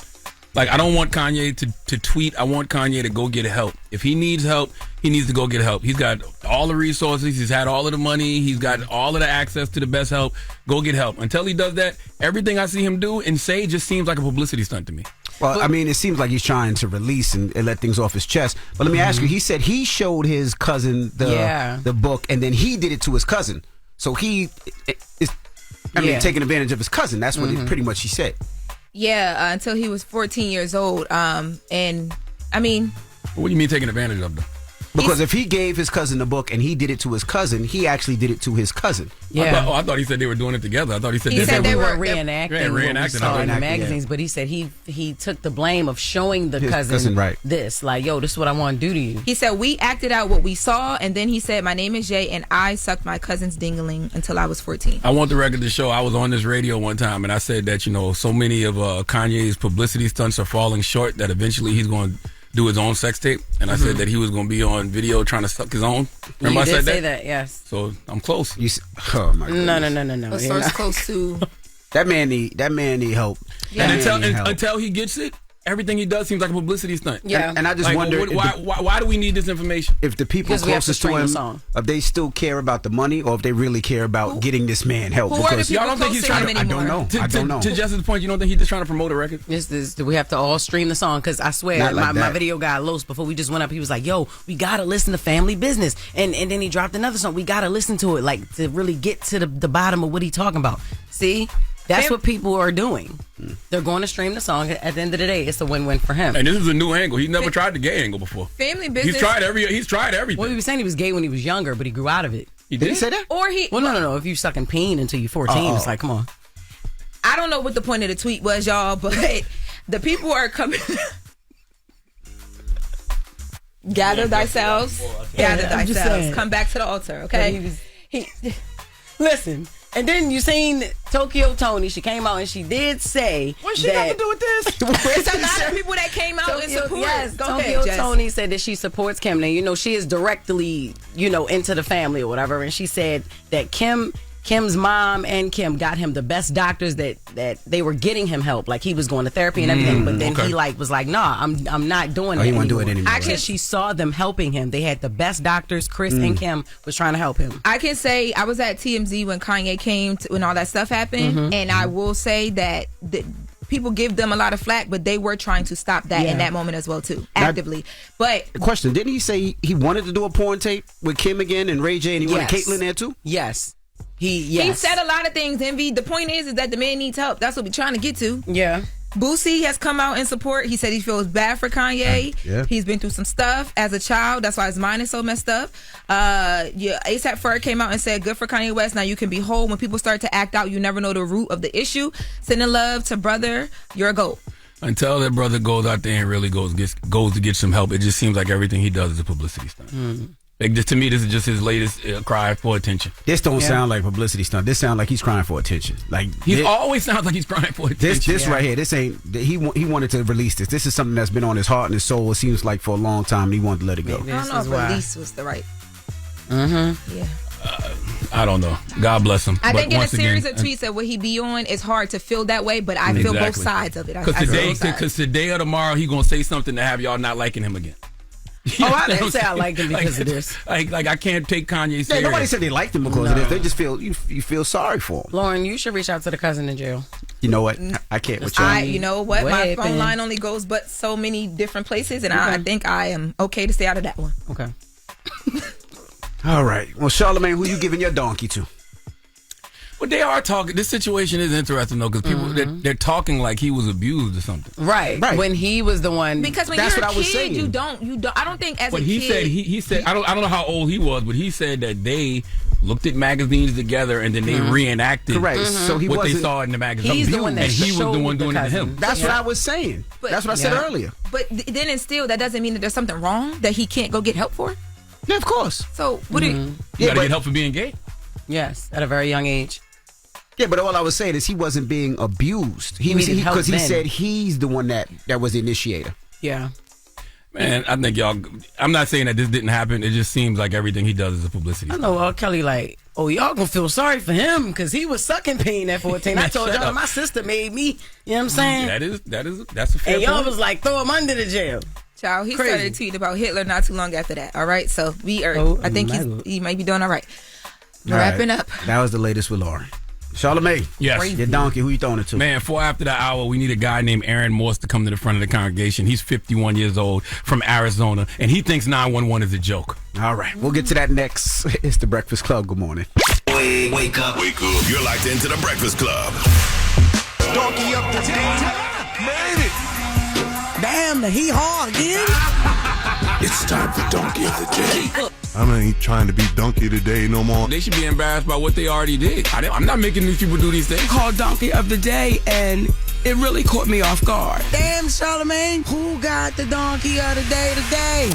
Like, I don't want Kanye to tweet. I want Kanye to go get help. If he needs help, he needs to go get help. He's got all the resources. He's had all of the money. He's got all of the access to the best help. Go get help. Until he does that, everything I see him do and say just seems like a publicity stunt to me. Well, I mean, it seems like he's trying to release and let things off his chest. But let me ask you, he said he showed his cousin the book, and then he did it to his cousin. So he is, taking advantage of his cousin. That's what pretty much he said. Yeah, until he was 14 years old. And, I mean... What do you mean taking advantage of them? Because if he gave his cousin the book and he did it to his cousin, he actually did it to his cousin. Yeah. I thought he said they were doing it together. I thought he said they were reenacting. Yeah, reenacting. Saw in the magazines, but he said he took the blame of showing the cousin this. Like, yo, this is what I want to do to you. He said, we acted out what we saw, and then he said, my name is Jay, and I sucked my cousin's dingaling until I was 14. I want the record to show I was on this radio one time, and I said that, so many of Kanye's publicity stunts are falling short that eventually he's going to do his own sex tape, and I said that he was going to be on video trying to suck his own. Remember I said say that? Yes. So I'm close. Oh my goodness. No. The source close to. That man need help. Yeah. And until he gets it, everything he does seems like a publicity stunt. Yeah. And I just wonder why do we need this information? If the people closest to him, if they still care about the money, or if they really care about getting this man help. Because y'all don't think he's trying to. I don't know. To Jess's point, you don't think he's just trying to promote a record? Do we have to all stream the song? Because I swear, my video got lost before we just went up. He was like, "Yo, we gotta listen to Family Business," and then he dropped another song. We gotta listen to it, like to really get to the bottom of what he's talking about. See. That's what people are doing. They're going to stream the song. At the end of the day, it's a win-win for him. And this is a new angle. He's never tried the gay angle before. Family Business. He's tried everything. Well, he was saying he was gay when he was younger, but he grew out of it. Did he say that? Or he... Well, no. If you sucking peen until you're 14, it's like, come on. I don't know what the point of the tweet was, y'all, but the people are coming... Gather thyself. Come back to the altar, okay? Listen... And then you seen Tokyo Tony. She came out and she did say what's she got to do with this? It's a lot of people that came out and support. Yes, Tokyo Tony said that she supports Kim. Now, she is directly, into the family or whatever. And she said that Kim's mom and Kim got him the best doctors that they were getting him help. Like he was going to therapy and everything. But then he was like, nah, I'm not doing it. He won't do it anymore. Actually, she saw them helping him. They had the best doctors. Chris and Kim was trying to help him. I can say I was at TMZ when Kanye came when all that stuff happened. And I will say that people give them a lot of flack, but they were trying to stop that in that moment as well too, actively. But question, didn't he say he wanted to do a porn tape with Kim again and Ray J, and he wanted Caitlyn there too? Yes. He said a lot of things, Envy. The point is that the man needs help. That's what we're trying to get to. Yeah. Boosie has come out in support. He said he feels bad for Kanye. He's been through some stuff as a child. That's why his mind is so messed up. ASAP Ferg came out and said, good for Kanye West. Now you can be whole. When people start to act out, you never know the root of the issue. Sending love to brother. You're a GOAT. Until that brother goes out there and really goes to get some help, it just seems like everything he does is a publicity stunt. Like, to me, this is just his latest cry for attention. This don't sound like publicity stunt. This sounds like he's crying for attention. Like he always sounds like he's crying for attention. This right here. This ain't. He wanted to release this. This is something that's been on his heart and his soul. It seems like for a long time. And he wanted to let it go. I don't know if release was the right. Mm-hmm. Yeah. I don't know. God bless him. I think in a series again, of tweets that what he be on, it's hard to feel that way, but I feel both sides of it. Because today or tomorrow he gonna say something to have y'all not liking him again. I didn't say I liked him because of this. Like I can't take Kanye serious. Nobody said they liked him because of this. They just feel you feel sorry for him. Lauren, you should reach out to the cousin in jail. You know what? I can't with you. You know what? My phone line only goes but so many different places, and I think I am okay to stay out of that one. Okay. All right. Well, Charlamagne, who you giving your donkey to? Well, they are talking. This situation is interesting though, because people they're talking like he was abused or something. Right. When he was the one. Because when That's you're what a I was kid, saying. you don't. I don't think as But a he kid. said he said I don't know how old he was, but he said that they looked at magazines together and then they reenacted So he what they wasn't- saw in the magazine. He's the one that and he was the showed one the doing it to cousin. him. That's what I was saying. That's what I said earlier. But then and still, that doesn't mean that there's something wrong that he can't go get help for. Yeah, of course. So what do You gotta get help for being gay. Yes, at a very young age. Yeah, but all I was saying is he wasn't being abused. He was needed help because he then. said he's the one that was the initiator. Yeah. Man, I think y'all. I'm not saying that this didn't happen. It just seems like everything he does is a publicity. I know R. Kelly like, oh, y'all gonna feel sorry for him because he was sucking pain at 14. I told Shut y'all up. my sister made me. You know what I'm saying? That's a fair And y'all point. was like, throw him under the jail. Child, he Crazy. started tweeting about Hitler not too long after that. All right, so I think he might be doing all right. Wrapping up. That was the latest with Loren. Charlamagne. Yes. Your donkey, who you throwing it to? Man, after the hour, we need a guy named Aaron Morse to come to the front of the congregation. He's 51 years old from Arizona, and he thinks 911 is a joke. All right, we'll get to that next. It's the Breakfast Club. Good morning. Wake up. You're locked into the Breakfast Club. Donkey up the day. Made it. Damn, the hee-haw again. It's time for Donkey of the Day. I ain't trying to be donkey today no more. They should be embarrassed by what they already did. I'm not making these people do these things. Called Donkey of the Day, and it really caught me off guard. Damn, Charlamagne, who got the donkey of the day today?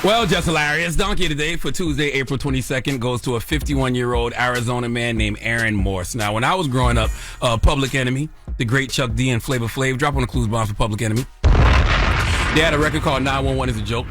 Well, Jess Hilarious, donkey of the day for Tuesday, April 22nd goes to a 51-year-old Arizona man named Aaron Morse. Now, when I was growing up, Public Enemy, the great Chuck D and Flavor Flav, drop on the clues bomb for Public Enemy. They had a record called 911 is a Joke.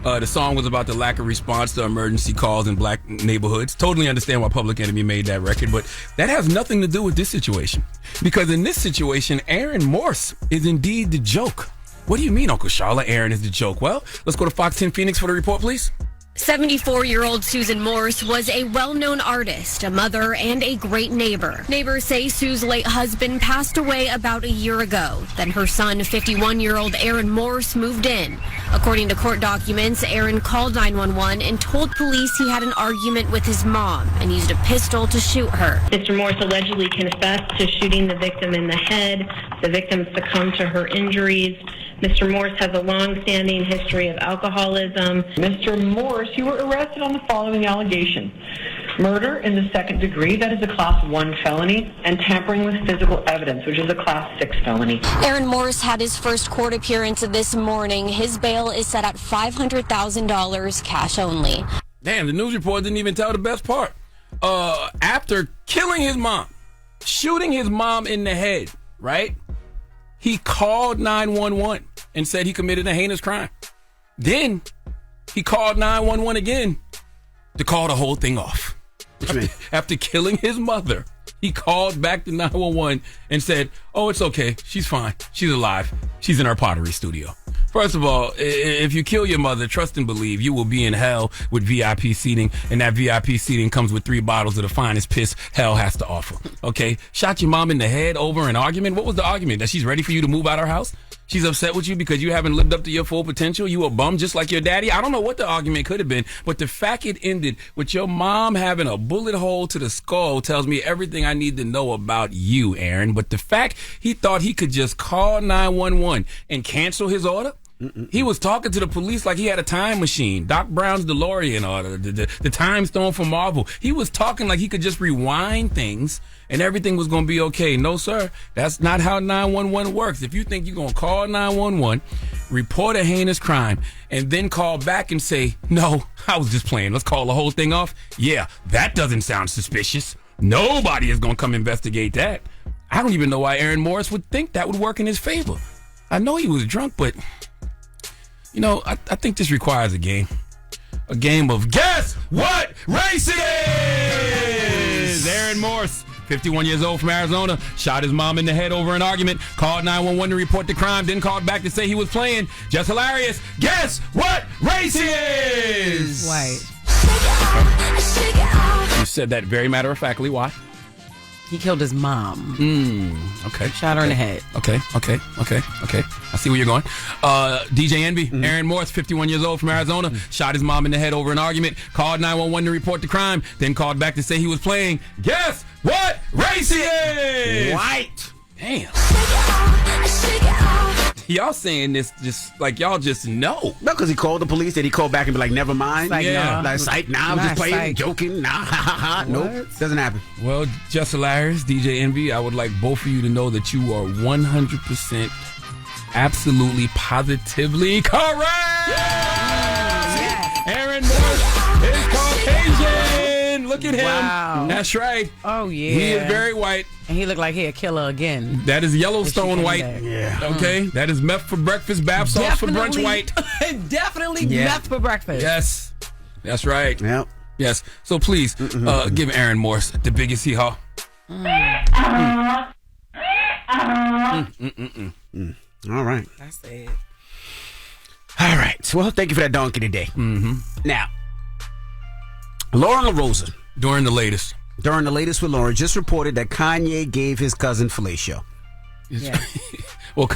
The song was about the lack of response to emergency calls in black neighborhoods. Totally understand why Public Enemy made that record, but that has nothing to do with this situation. Because in this situation, Aaron Morse is indeed the joke. What do you mean, Uncle Charla? Aaron is the joke. Well, let's go to Fox 10 Phoenix for the report, please. 74-year-old Susan Morse was a well-known artist, a mother, and a great neighbor. Neighbors say Sue's late husband passed away about a year ago. Then her son, 51-year-old Aaron Morse, moved in. According to court documents, Aaron called 911 and told police he had an argument with his mom and used a pistol to shoot her. Mr. Morse allegedly confessed to shooting the victim in the head. The victim succumbed to her injuries. Mr. Morse has a long-standing history of alcoholism. Mr. Morse, you were arrested on the following allegation. Murder in the second degree, that is a Class 1 felony, and tampering with physical evidence, which is a Class 6 felony. Aaron Morse had his first court appearance this morning. His bail is set at $500,000 cash only. Damn, the news report didn't even tell the best part. After killing his mom, shooting his mom in the head, right? He called 911 and said he committed a heinous crime. Then he called 911 again to call the whole thing off. After killing his mother, he called back to 911 and said, oh, it's okay. She's fine. She's alive. She's in her pottery studio. First of all, if you kill your mother, trust and believe you will be in hell with VIP seating, and that VIP seating comes with 3 bottles of the finest piss hell has to offer. Okay? Shot your mom in the head over an argument? What was the argument? That she's ready for you to move out her house? She's upset with you because you haven't lived up to your full potential? You a bum just like your daddy? I don't know what the argument could have been, but the fact it ended with your mom having a bullet hole to the skull tells me everything I need to know about you, Aaron. But the fact he thought he could just call 911 and cancel his order He was talking to the police like he had a time machine. Doc Brown's DeLorean or the Time Stone from Marvel. He was talking like he could just rewind things and everything was going to be okay. No, sir. That's not how 911 works. If you think you're going to call 911, report a heinous crime, and then call back and say, no, I was just playing. Let's call the whole thing off. Yeah, that doesn't sound suspicious. Nobody is going to come investigate that. I don't even know why Aaron Morris would think that would work in his favor. I know he was drunk, but, you know, I think this requires a game. A game of guess what race it is! Aaron Morris, 51 years old from Arizona, shot his mom in the head over an argument, called 911 to report the crime, then called back to say he was playing. Jess Hilarious, guess what race he is! White. You said that very matter-of-factly. Why? He killed his mom. Okay. Shot her in the head. Okay. I see where you're going. DJ Envy, Aaron Morris, 51 years old from Arizona, shot his mom in the head over an argument, called 911 to report the crime, then called back to say he was playing. Guess what race he is? White. Damn. Y'all saying this just like y'all just know. No, because he called the police, then he called back and be like, never mind. Like, yeah. no. Like, psych, nah, I'm just playing, joking, nah, ha, ha, ha. Nope, doesn't happen. Well, Jess Hilarious, DJ Envy, I would like both of you to know that you are 100% absolutely positively correct. Yes. Aaron Morris is Caucasian. Look at him. Wow. That's right. Oh, yeah. He is very white. And he looked like he a killer again. That is Yellowstone white. Yeah. Okay. That is meth for breakfast, bath salts for brunch white. Definitely meth for breakfast. Yes. That's right. Yep. Yes. So please give Aaron Morris the biggest hee-haw. All right. That's it. All right. Well, thank you for that donkey today. Now, Loren LaRosa, During the latest with Loren, just reported that Kanye gave his cousin fellatio. Yeah. Well,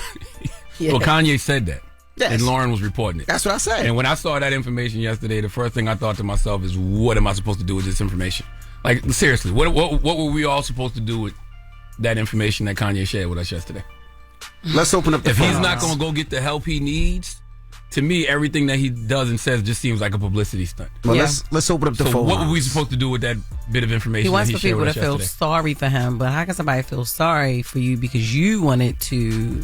Kanye said that. Yes. And Loren was reporting it. That's what I said. And when I saw that information yesterday, the first thing I thought to myself is, what am I supposed to do with this information? Like, seriously, what were we all supposed to do with that information that Kanye shared with us yesterday? Let's open up the If phone he's not lines. going to go get the help he needs, to me, everything that he does and says just seems like a publicity stunt. Well, let's open up the phone what were we lines. supposed to do with that bit of information He wants that for he shared people with to us feel yesterday? sorry for him, but how can somebody feel sorry for you because you wanted to,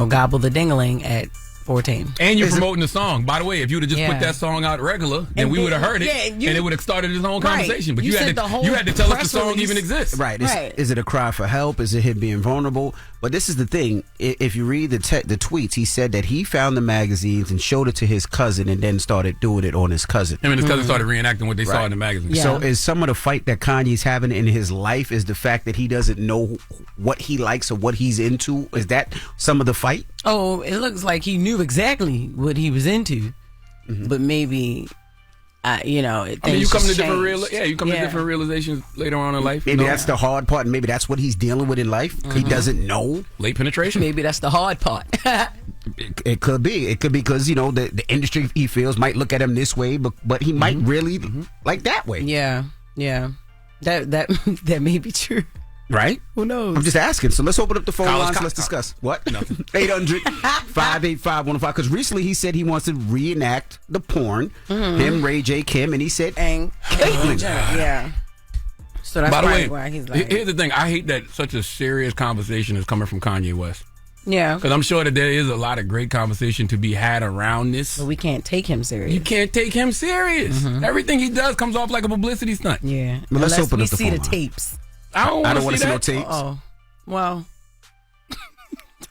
gobble the dingling at 14? And you're promoting the song. By the way, if you would have just put that song out regular, then And we then- would have heard it, yeah, and it would have started his own Right. conversation. But You you said had the to whole tell us the press song release- even exists. Right. Right. Is it a cry for help? Is it him being vulnerable? But this is the thing. If you read the tweets, he said that he found the magazines and showed it to his cousin and then started doing it on his cousin. Him and his cousin started reenacting what they saw in the magazine. Yeah. So is some of the fight that Kanye's having in his life is the fact that he doesn't know what he likes or what he's into? Is that some of the fight? Oh, it looks like he knew exactly what he was into, but maybe, you come to different realizations later on in life. Maybe that's the hard part, and maybe that's what he's dealing with in life. He doesn't know. Late penetration. Maybe that's the hard part. It could be. It could be because the industry he feels might look at him this way, but he might really like that way. Yeah. That may be true. Right? Who knows? I'm just asking. So let's open up the phone College lines. cop- Let's discuss. What? Nothing. 800-585-105. Because recently he said he wants to reenact the porn. Him, Ray J, Kim, and he said And Caitlyn. yeah. So that's By the probably way, why he's like, here's the thing. I hate that such a serious conversation is coming from Kanye West. yeah. Because I'm sure that there is a lot of great conversation to be had around this. But we can't take him serious. You can't take him serious. Everything he does comes off like a publicity stunt. Yeah. Well, let's Unless open we up the see phone the line. tapes. I don't want to see no that. tapes. Oh, well.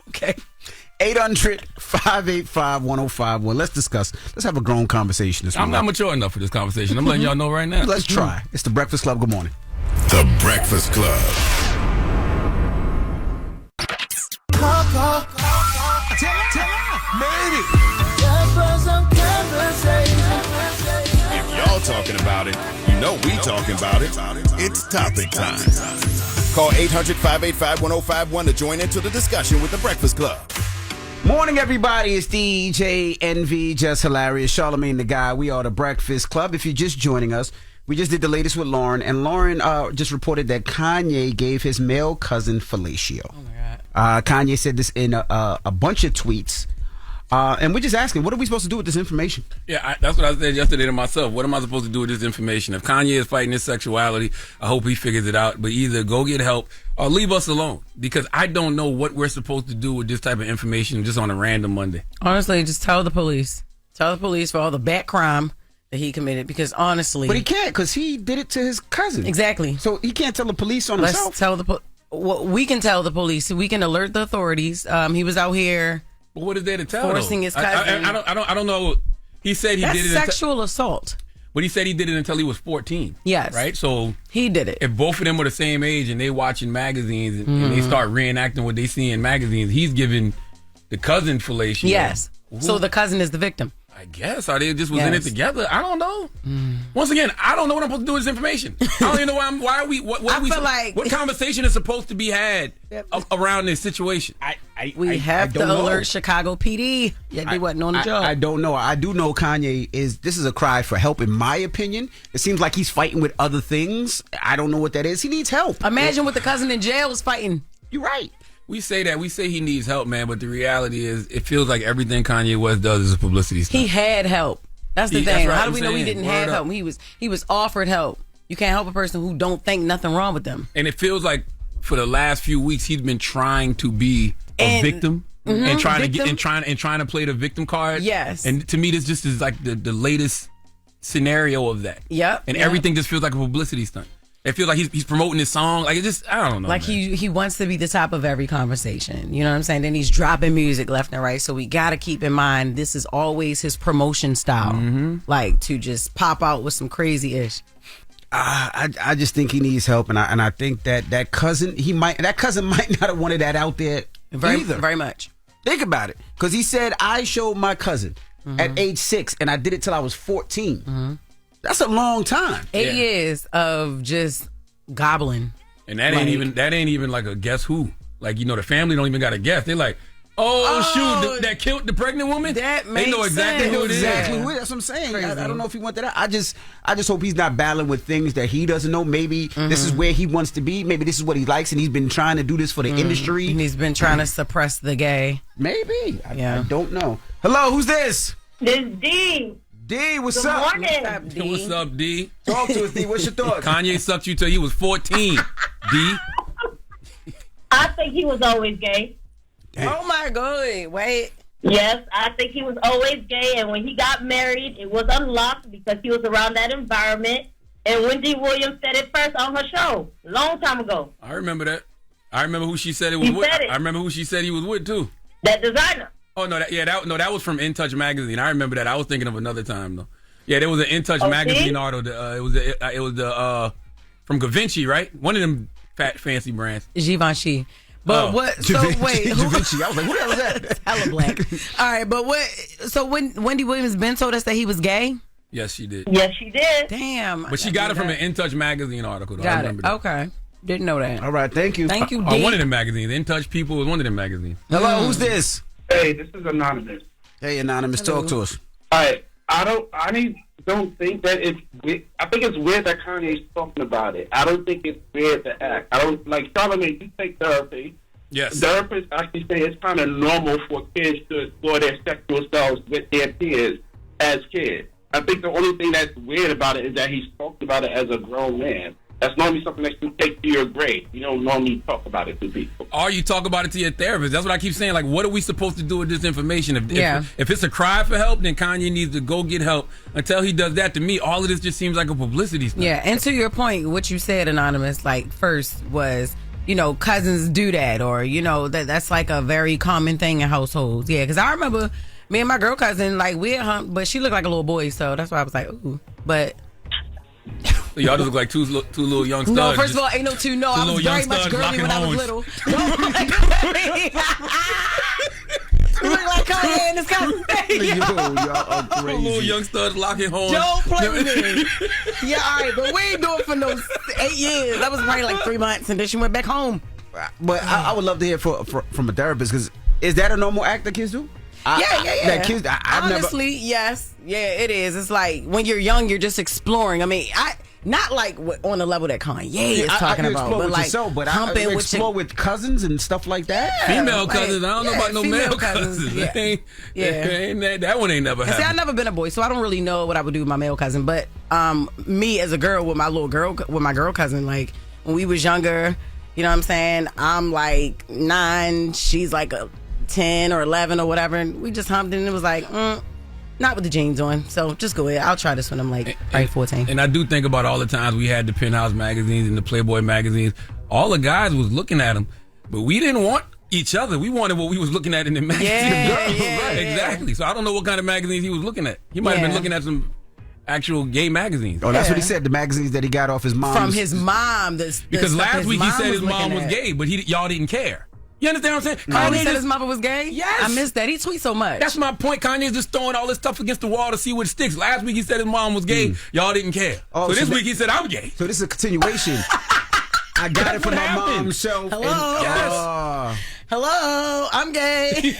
Okay. 800-585-1051. Let's discuss. Let's have a grown conversation this I'm morning. not mature enough for this conversation. I'm letting y'all know right now. Let's try. It's the Breakfast Club. Good morning. The Breakfast Club. If y'all talking about it, you know we talking about it. It's topic time. Call 800-585-1051 to join into the discussion with the Breakfast Club. Morning, everybody. It's DJ NV, Jess Hilarious, Charlamagne the Guy. We are the Breakfast Club. If you're just joining us, we just did the latest with Loren, and Loren just reported that Kanye gave his male cousin fellatio. Oh my God! Kanye said this in a bunch of tweets. And we're just asking, what are we supposed to do with this information? Yeah, that's what I said yesterday to myself. What am I supposed to do with this information? If Kanye is fighting his sexuality, I hope he figures it out. But either go get help or leave us alone, because I don't know what we're supposed to do with this type of information just on a random Monday. Honestly, just tell the police. Tell the police for all the bad crime that he committed, because honestly... But he can't, because he did it to his cousin. Exactly. So he can't tell the police on himself. Let's tell we can tell the police. We can alert the authorities. He was out here... Well, what is there to tell? Forcing his cousin. I don't know. He said he did it. Sexual assault. But he said he did it until he was 14. Yes. Right? So he did it. If both of them were the same age and they watching magazines and they start reenacting what they see in magazines, he's giving the cousin fellatio. Yes. So the cousin is the victim. I guess. Or they just was in it together. I don't know. Once again, I don't know what I'm supposed to do with this information. I don't even know what conversation is supposed to be had around this situation. We have to alert Chicago PD. Yeah, they wasn't on the job. I don't know. I do know Kanye this is a cry for help, in my opinion. It seems like he's fighting with other things. I don't know what that is. He needs help. Imagine what the cousin in jail was fighting. You're right. We say that. We say he needs help, man. But the reality is, it feels like everything Kanye West does is a publicity stunt. He had help. That's the thing. Right, how do we know he didn't have help? He was offered help. You can't help a person who don't think nothing wrong with them. And it feels like for the last few weeks, he's been trying to be a victim and trying to play the victim card. Yes. And to me, this just is like the latest scenario of that. Yep. And everything just feels like a publicity stunt. It feels like he's promoting his song. Like, it just, I don't know. Like, he wants to be the top of every conversation. You know what I'm saying? Then he's dropping music left and right. So we got to keep in mind, this is always his promotion style. Like, to just pop out with some crazy-ish. I just think he needs help. And I think that cousin might not have wanted that out there either. Very much. Think about it. Because he said, I showed my cousin at age 6, and I did it till I was 14. That's a long time. 8 years of just gobbling. And that ain't even like a guess who. Like, the family don't even got a guess. They're like, shoot, that killed the pregnant woman? That makes They know exactly sense. who it is. Exactly who it is. That's what I'm saying. I don't know if he went that out. I just hope he's not battling with things that he doesn't know. Maybe this is where he wants to be. Maybe this is what he likes, and he's been trying to do this for the industry. And he's been trying to suppress the gay. Maybe. I don't know. Hello, who's this? This is D. D, what's Good up? morning. What's up, D? Talk to us, D. What's your thoughts? Kanye sucked you till he was 14, D. I think he was always gay. Damn. Oh, my God. Wait. Yes, I think he was always gay. And when he got married, it was unlocked because he was around that environment. And Wendy Williams said it first on her show a long time ago. I remember that. I remember who she said it was with. Said it. I remember who she said he was with, too. That designer. Oh, no, that was from In Touch magazine. I remember that. I was thinking of another time, though. Yeah, there was an In Touch magazine article. It was from Givenchy, right? One of them fancy brands. Givenchy. But what? So wait, Givenchy. I was like, who the hell is that? Hella black. All right, but what? So when Wendy Williams Ben told us that he was gay? Yes, she did. Yes, she did. Damn. But she got it from an In Touch magazine article, though. I Got remember it. that. Okay. Didn't know that. All right, thank you. Thank you, D. One of them magazines. In Touch People was one of them magazines. Hello, who's this? Hey, this is Anonymous. Hey, Anonymous, talk to us. All right, I don't think that it's weird. I think it's weird that Kanye's talking about it. I don't think it's weird to act. I don't, like, Charlamagne, you take therapy. Yes. Therapists actually say it's kind of normal for kids to explore their sexual selves with their peers as kids. I think the only thing that's weird about it is that he's talking about it as a grown man. That's normally something that you take to your grave. You don't normally talk about it to people. Or you talk about it to your therapist. That's what I keep saying. Like, what are we supposed to do with this information? If it's a cry for help, then Kanye needs to go get help. Until he does that, to me, all of this just seems like a publicity stunt. Yeah, and to your point, what you said, Anonymous, like, first was, cousins do that, or, that's like a very common thing in households. Yeah, because I remember me and my girl cousin, like, we had humped, but she looked like a little boy, so that's why I was like, ooh. But... So y'all just look like two little young studs. No, first of all, ain't no two. No, I was very much girly when I was little. Don't look like You look like Kanye and his cousin. Y'all are crazy. Little young studs locking horns. Don't play with me. Yeah, all right, but we ain't doing it for no 8 years. That was probably like 3 months, and then she went back home. But I would love to hear from a therapist, because is that a normal act that kids do? Yeah. That kids, honestly, yes. Yeah, it is. It's like when you're young, you're just exploring. I mean, Not like on the level that Kanye is talking about, but like humping with explore with cousins and stuff like that. Female cousins. I don't know about no male cousins. Yeah. That one ain't never happened. See, I've never been a boy, so I don't really know what I would do with my male cousin. But me as a girl with my girl cousin, like when we was younger, you know what I'm saying? I'm like 9, she's like 10 or 11 or whatever, and we just humped, and it was like, not with the jeans on. So just go ahead. I'll try this when I'm like 14. And I do think about all the times we had the Penthouse magazines and the Playboy magazines. All the guys was looking at them, but we didn't want each other. We wanted what we was looking at in the magazine. Right, exactly. So I don't know what kind of magazines he was looking at. He might have been looking at some actual gay magazines. Oh, that's what he said. The magazines that he got off his mom. From his mom. Because last week he said his mom was gay, but y'all didn't care. You understand what I'm saying? Kanye said his mother was gay? Yes. I missed that. He tweets so much. That's my point. Kanye's just throwing all this stuff against the wall to see what sticks. Last week he said his mom was gay. Y'all didn't care. Oh, so this week he said I'm gay. So this is a continuation. I got it from my mom's show. Hello. Hello. I'm gay.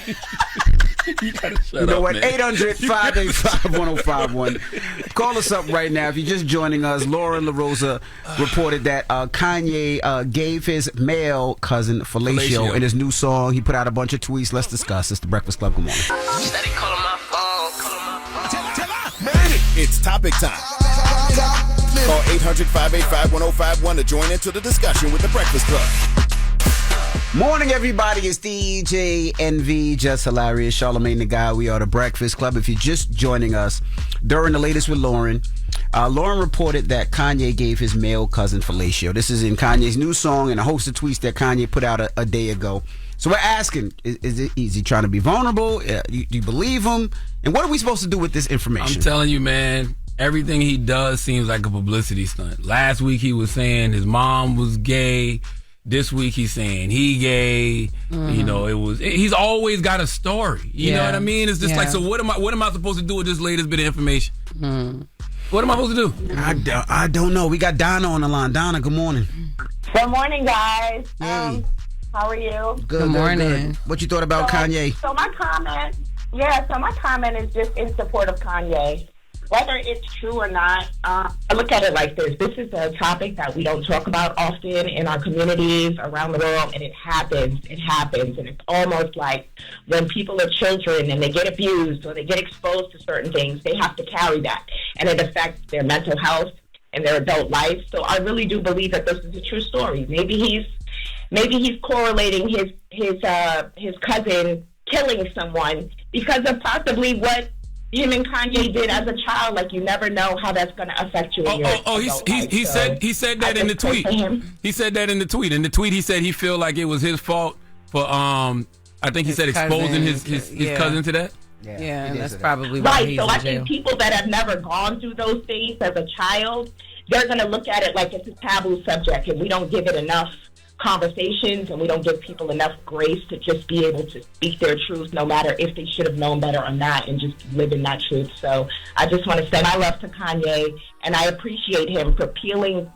You gotta shut You know up, what? man. 800-585-1051. Call us up right now if you're just joining us. Loren LaRosa reported that Kanye gave his male cousin fellatio in his new song. He put out a bunch of tweets. Let's discuss. It's the Breakfast Club. Good morning. Steady calling my phone. It's topic time. Call 800-585-1051 to join into the discussion with the Breakfast Club. Morning, everybody. It's DJ NV, Jess Hilarious, Charlamagne the Guy. We are the Breakfast Club. If you're just joining us during the latest with Loren, Loren reported that Kanye gave his male cousin fellatio. This is in Kanye's new song and a host of tweets that Kanye put out a day ago. So we're asking, is he trying to be vulnerable? Do you believe him? And what are we supposed to do with this information? I'm telling you, man, everything he does seems like a publicity stunt. Last week he was saying his mom was gay. This week he's saying he gay. You know, he's always got a story. You know what I mean? It's just like, so what am I supposed to do with this latest bit of information? What am I supposed to do? I don't know. We got Donna on the line. Donna, good morning. Good morning, guys. Hey. How are you? Good morning. Good. What you thought about Kanye? So my comment is just in support of Kanye. Whether it's true or not, I look at it like this. This is a topic that we don't talk about often in our communities around the world, and it happens. It happens, and it's almost like when people are children and they get abused or they get exposed to certain things, they have to carry that, and it affects their mental health and their adult life. So I really do believe that this is a true story. Maybe he's correlating his cousin killing someone because of possibly what him and Kanye did as a child. Like, you never know how that's going to affect you. He said that in the tweet. He said that in the tweet. In the tweet, he said he feel like it was his fault for I think he said exposing his cousin to that. Yeah, and that's probably why right. he's So in I jail. think people that have never gone through those things as a child, they're going to look at it like it's a taboo subject, and we don't give it enough conversations, and we don't give people enough grace to just be able to speak their truth, no matter if they should have known better or not, and just live in that truth. So I just want to send my love to Kanye, and I appreciate him for peeling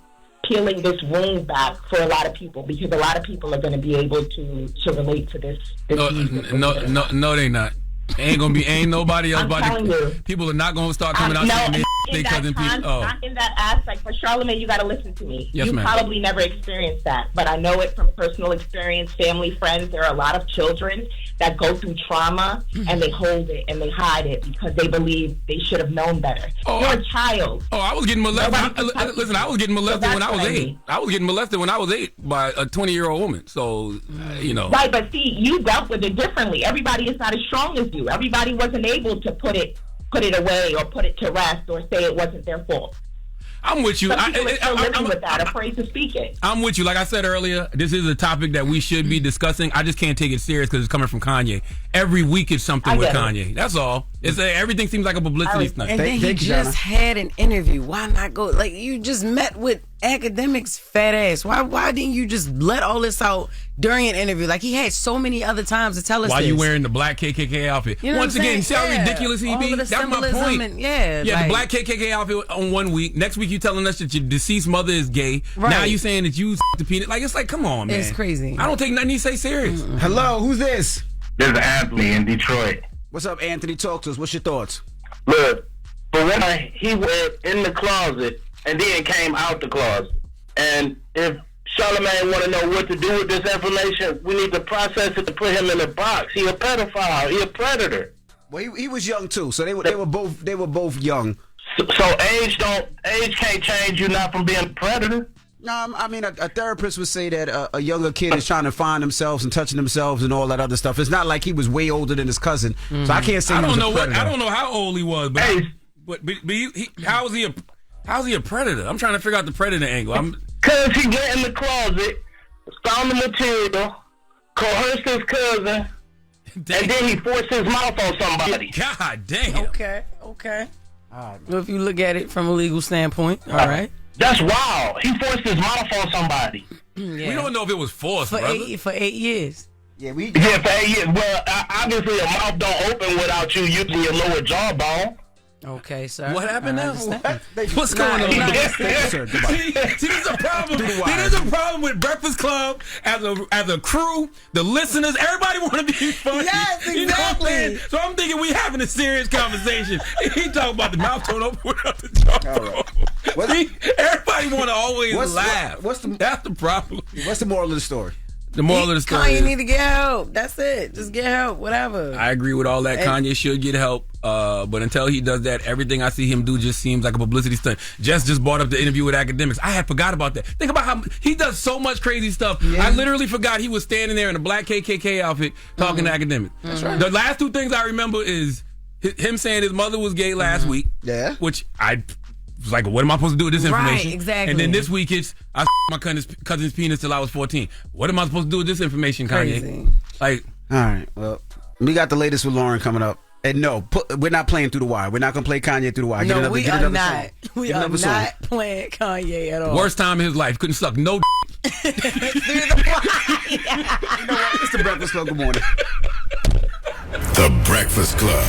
this wound back for a lot of people, because a lot of people are going to be able to relate to this. No, they not. Ain't nobody else. People are not going to start coming out saying they cousin people. Not in that aspect. For Charlamagne, you got to listen to me. Yes, you ma'am. probably never experienced that, but I know it from personal experience, family, friends. There are a lot of children that go through trauma and they hold it and they hide it because they believe they should have known better. You're a child. Oh, I was getting molested. Listen, I was getting molested when I was 8. I was getting molested when I was 8 by a 20-year-old woman. So, you know. Right, but see, you dealt with it differently. Everybody is not as strong as you. Everybody wasn't able to put it away or put it to rest or say it wasn't their fault. I'm with you. I'm with that, afraid to speak it. I'm with you. Like I said earlier, this is a topic that we should be discussing. I just can't take it serious because it's coming from Kanye. Every week it's something with Kanye. That's all. It's everything seems like a publicity stunt. And then he just had an interview. Why not go? Like, you just met with academics, fat ass. Why didn't you just let all this out during an interview? Like, he had so many other times to tell us why this. you wearing the black KKK outfit? You know Once again, see how ridiculous he be? That's my point. And, the black KKK outfit on one week. Next week you telling us that your deceased mother is gay. Right. Now you saying that you the peanut. Like, it's like, come on, man. It's crazy. I don't take nothing you say serious. Hello, who's this? This is Anthony in Detroit. What's up, Anthony? Talk to us. What's your thoughts? Look, for one, he was in the closet and then came out the closet. And if Charlamagne want to know what to do with this information, we need to process it to put him in a box. He a pedophile. He a predator. Well, he was young too, so they were both young. So age can't change you not from being a predator. No, I mean a therapist would say that a younger kid is trying to find themselves and touching themselves and all that other stuff. It's not like he was way older than his cousin, so I can't say he was a predator. I don't know how old he was, but how is he a predator? I'm trying to figure out the predator angle. Cause he went in the closet, found the material, coerced his cousin, and then he forced his mouth on somebody. God damn. Okay. Well, if you look at it from a legal standpoint, all right. That's wild. He forced his mouth on somebody. We don't know if it was forced, for 8 years. Yeah, for 8 years. Well, obviously your mouth don't open without you using your lower jawbone. Okay, sir. What happened now? What's going on? See, there's a problem. There's a problem with Breakfast Club as a crew. The listeners, everybody want to be funny. Yes, exactly. You know what I'm saying? So I'm thinking we having a serious conversation. He talking about the mouth tone open without the jawbone. See, everybody want to always laugh. That's the problem. What's the moral of the story? The moral of the story Kanye is, need to get help. That's it. Just get help. Whatever. I agree with all that. Kanye should get help. But until he does that, everything I see him do just seems like a publicity stunt. Jess just brought up the interview with Academics. I had forgot about that. Think about how he does so much crazy stuff. Yeah. I literally forgot he was standing there in a black KKK outfit talking to Academics. That's right. The last two things I remember is him saying his mother was gay last week. Yeah. Which I was like, what am I supposed to do with this information? Right, exactly. And then this week it's, I my cousin's penis till I was 14. What am I supposed to do with this information, Kanye? Crazy. Like, all right, well, we got the latest with Loren coming up. And no, we're not playing Through the Wire. We're not going to play Kanye Through the Wire. No, we are not. We are not playing Kanye at all. Worst time in his life. Couldn't suck no Through the Wire. You know what? It's the Breakfast Club. Good morning. The Breakfast Club.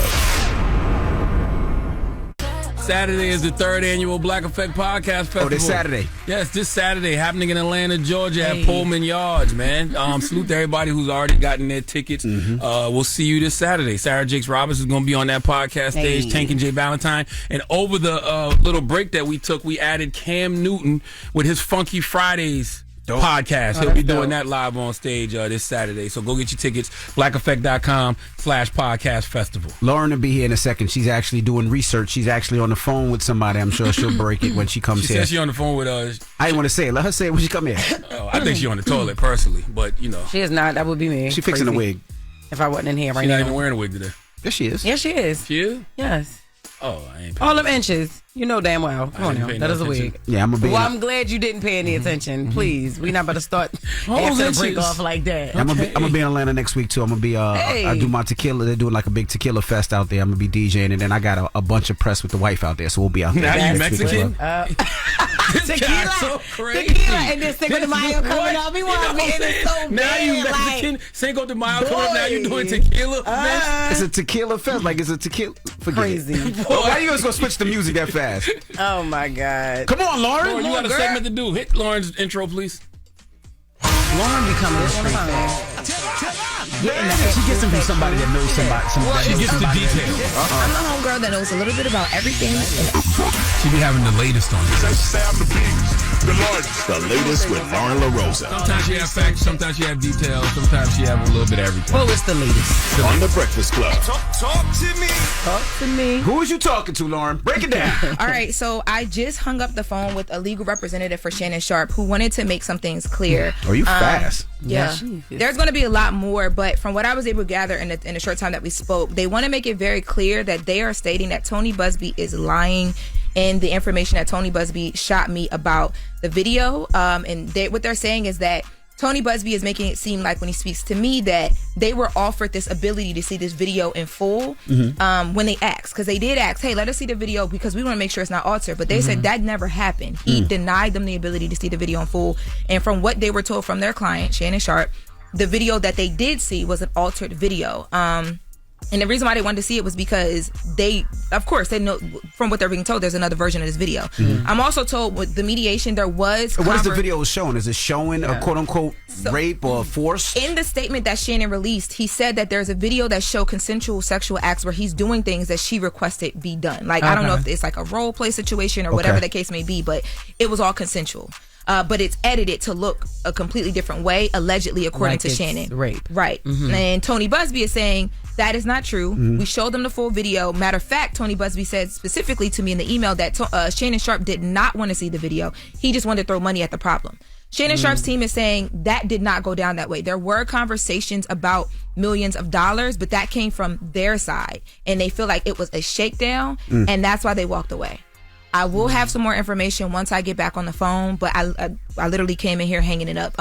Saturday is the 3rd annual Black Effect Podcast Festival. Oh, this Saturday? Yes, this Saturday, happening in Atlanta, Georgia at Pullman Yards, man. Salute to everybody who's already gotten their tickets. We'll see you this Saturday. Sarah Jakes Roberts is going to be on that podcast stage, Tank and Jay Valentine. And over the little break that we took, we added Cam Newton with his Funky Fridays podcast. He'll be doing that live on stage this Saturday. So go get your tickets, blackeffect.com/podcast festival. Loren will be here in a second. She's actually doing research. She's actually on the phone with somebody. I'm sure she'll break it when she comes she here. Said she on the phone with us. I didn't want to say it. Let her say it when she come here. I think she on the toilet personally, but you know. She is not. That would be me. She fixing a wig. If I wasn't in here right now. She's not even wearing a wig today. Yes, she is. Yes, she is. She is? Yes. Oh, I ain't all them inches. You know damn well. Come on now. That is a wig. Yeah, I'm a big. Well, I'm glad you didn't pay any attention. Please. We're not about to start after the break off like that. I'm gonna be in Atlanta next week too. I'm gonna be I do my tequila. They're doing like a big tequila fest out there. I'm gonna be DJing, and then I got a bunch of press with the wife out there, so we'll be out there. Now you Mexican? Tequila, so crazy. Tequila, and then Cinco de Mayo coming up. We want to be in it so now bad. You Mexican, Cinco de Mayo coming up. Now you doing tequila. It's a tequila fest. Like it's a tequila. Crazy. Why are you guys gonna switch the music that fast? Oh my God! Come on, Loren. You got a segment to do. Hit Lauren's intro, please. Lauren be coming this street. She gets them from somebody that knows somebody. She gets the details. I'm the homegirl that knows a little bit about everything. She be having the latest on this. The latest with Lauren LaRosa. Sometimes she have facts, sometimes she have details, sometimes she have a little bit of everything. Well, it's the latest. On the Breakfast Club. Talk to me. Talk to me. Who is you talking to, Loren? Break it down. All right, so I just hung up the phone with a legal representative for Shannon Sharpe who wanted to make some things clear. Oh, you fast. Yeah. There's going to be a lot more, but from what I was able to gather in the short time that we spoke, they want to make it very clear that they are stating that Tony Busby is lying in the information that Tony Busby shot me about the video. And what they're saying is that Tony Busby is making it seem like when he speaks to me that they were offered this ability to see this video in full when they asked. Because they did ask, hey, let us see the video because we want to make sure it's not altered. But they said that never happened. He denied them the ability to see the video in full. And from what they were told from their client, Shannon Sharpe, the video that they did see was an altered video. And the reason why they wanted to see it was because they know from what they're being told, there's another version of this video. I'm also told with the mediation, there was... What is the video showing? Is it showing a quote-unquote rape or force? In the statement that Shannon released, he said that there's a video that showed consensual sexual acts where he's doing things that she requested be done. Like, I don't know if it's like a role play situation or whatever the case may be, but it was all consensual. But it's edited to look a completely different way, allegedly, according to Shannon. Rape. Right. And Tony Busby is saying that is not true. We showed them the full video. Matter of fact, Tony Busby said specifically to me in the email that Shannon Sharpe did not want to see the video. He just wanted to throw money at the problem. Shannon Sharpe's team is saying that did not go down that way. There were conversations about millions of dollars, but that came from their side. And they feel like it was a shakedown, and that's why they walked away. I will have some more information once I get back on the phone, but I literally came in here hanging it up.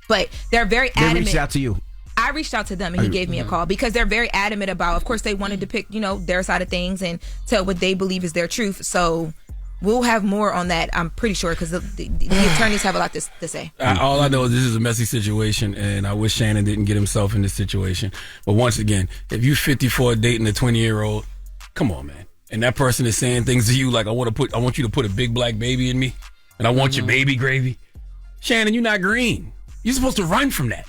But they're very adamant. They reached out to you. I reached out to them and he gave me a call because they're very adamant about, of course, they wanted to pick, their side of things and tell what they believe is their truth. So we'll have more on that, I'm pretty sure, because the attorneys have a lot to say. All I know is this is a messy situation, and I wish Shannon didn't get himself in this situation. But once again, if you're 54 dating a 20-year-old, come on, man. And that person is saying things to you like, I want you to put a big black baby in me, and I want your baby gravy. Shannon, you're not green. You're supposed to run from that.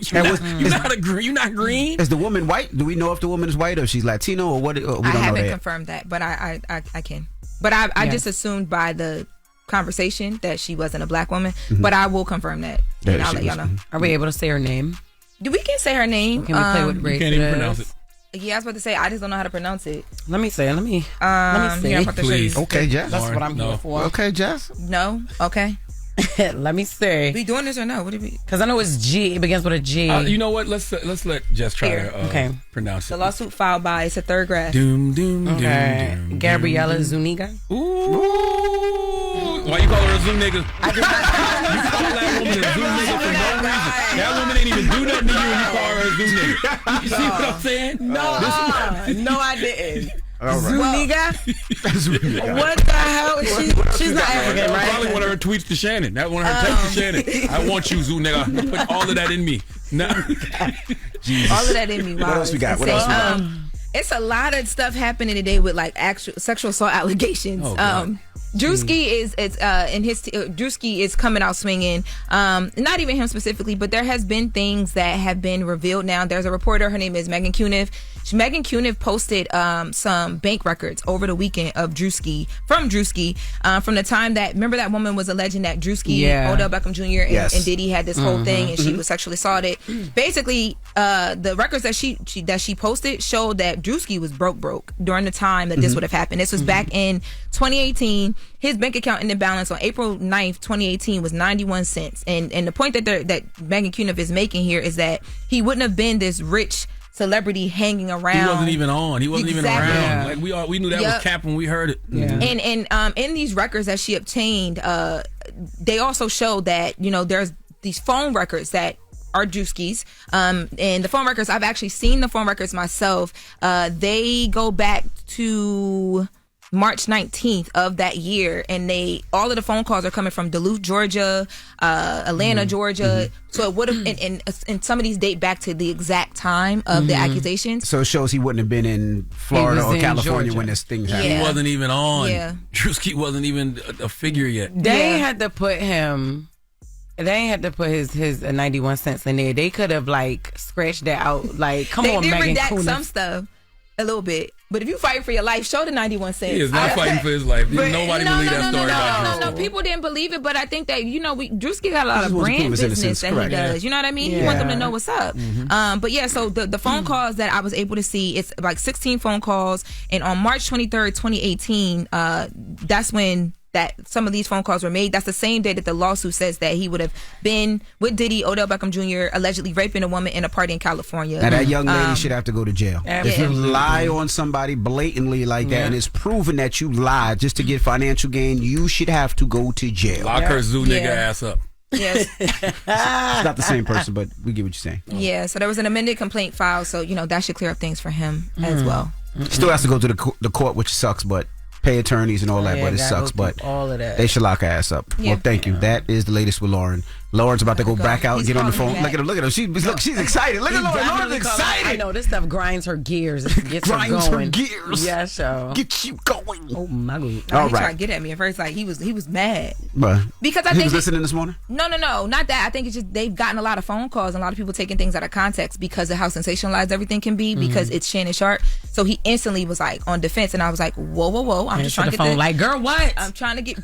You're not green. Is the woman white? Do we know if the woman is white or she's Latino or what? I haven't confirmed that, but I can. But I just assumed by the conversation that she wasn't a black woman. But I will confirm that, and I'll let y'all know. Are we able to say her name? We can say her name. Can we play with race? You can't even pronounce it. Yeah, I was about to say, I just don't know how to pronounce it. Let me see. Here, I'm about to show you. Okay, Jess. That's what I'm here for. Okay, Jess. No? Okay. Let me see. We doing this or no? What do we? Because I know it's G. It begins with a G. You know what? Let's let Jess try to pronounce it. The lawsuit filed by, it's a third graph. Doom, doom, okay. doom. Gabriella Zuniga. Ooh. Why you call her a Zoom nigga? You call that woman a Zoom nigga for no reason. That woman ain't even do nothing to you and you call her a Zoom nigga. You see what I'm saying? No, I didn't. All right. Zuniga? What the hell? She's not African, right? Probably one of her tweets to Shannon. That one of her texts to Shannon. I want you, Zoo nigga. Put all of that in me. No. All of that in me. Wow. What else we got? It's a lot of stuff happening today with like actual sexual assault allegations. Drewski Drewski is coming out swinging. Not even him specifically, but there has been things that have been revealed now. There's a reporter, her name is Megan Cuniff. Megan Cuniff posted some bank records over the weekend of Drewski, from the time that, remember that woman was alleging that Drewski, Odell Beckham Jr. and Diddy had this whole thing and she was sexually assaulted. Basically, the records that she posted showed that Drewski was broke during the time that this would have happened. This was back in 2018. His bank account ended balance on April 9th, 2018 was 91 cents. And the point that Megan Cuniff is making here is that he wouldn't have been this rich celebrity hanging around. He wasn't even on. He wasn't even around. Like we knew that was cap when we heard it. And in these records that she obtained, they also show that there's these phone records that are Drewski's. And the phone records, I've actually seen the phone records myself. They go back to March 19th of that year, and all of the phone calls are coming from Duluth, Georgia, Atlanta, Georgia. So it would have, and some of these date back to the exact time of the accusations. So it shows he wouldn't have been in Florida or California when this thing happened. He wasn't even on. Drewski wasn't even a figure yet. They had to put him. They ain't had to put his 91 cents in there. They could have scratched that out. Come on, Megan. They did redact some stuff a little bit. But if you fighting for your life, show the 91 cents. He is not fighting for his life. Nobody believed that story about Drewski. No, people didn't believe it, but I think that, Drewski got a lot of brand business that he does. You know what I mean? He wants them to know what's up. But so the phone calls that I was able to see, it's like 16 phone calls. And on March 23rd, 2018, that's when some of these phone calls were made. That's the same day that the lawsuit says that he would have been with Diddy, Odell Beckham Jr., allegedly raping a woman in a party in California. Now that young lady should have to go to jail. Absolutely. If you lie on somebody blatantly like that and it's proven that you lied just to get financial gain, you should have to go to jail. Lock her Zoo nigga ass up. Yes. It's not the same person, but we get what you're saying. Yeah, so there was an amended complaint filed, so that should clear up things for him as well. Still has to go to the court, which sucks, but pay attorneys and all that, but it sucks. But all of that. They should lock her ass up. Well, thank you. That is the latest with Loren. Lauren's about to go back out and He's get on the calling phone. me Look at her. She's excited. Look at Lauren. Lauren's excited. I know this stuff grinds her gears. It gets Grinds her her going. gears. Yeah, so Get you going. oh my god. He All tried right. to get at me at first. Like he was mad. But Because I he think was listening this morning. No, not that. I think it's just they've gotten a lot of phone calls and a lot of people taking things out of context because of how sensationalized everything can be because it's Shannon Sharp. So he instantly was like on defense, and I was like, whoa. I'm just trying to get the phone. Like, girl, what? I'm trying to get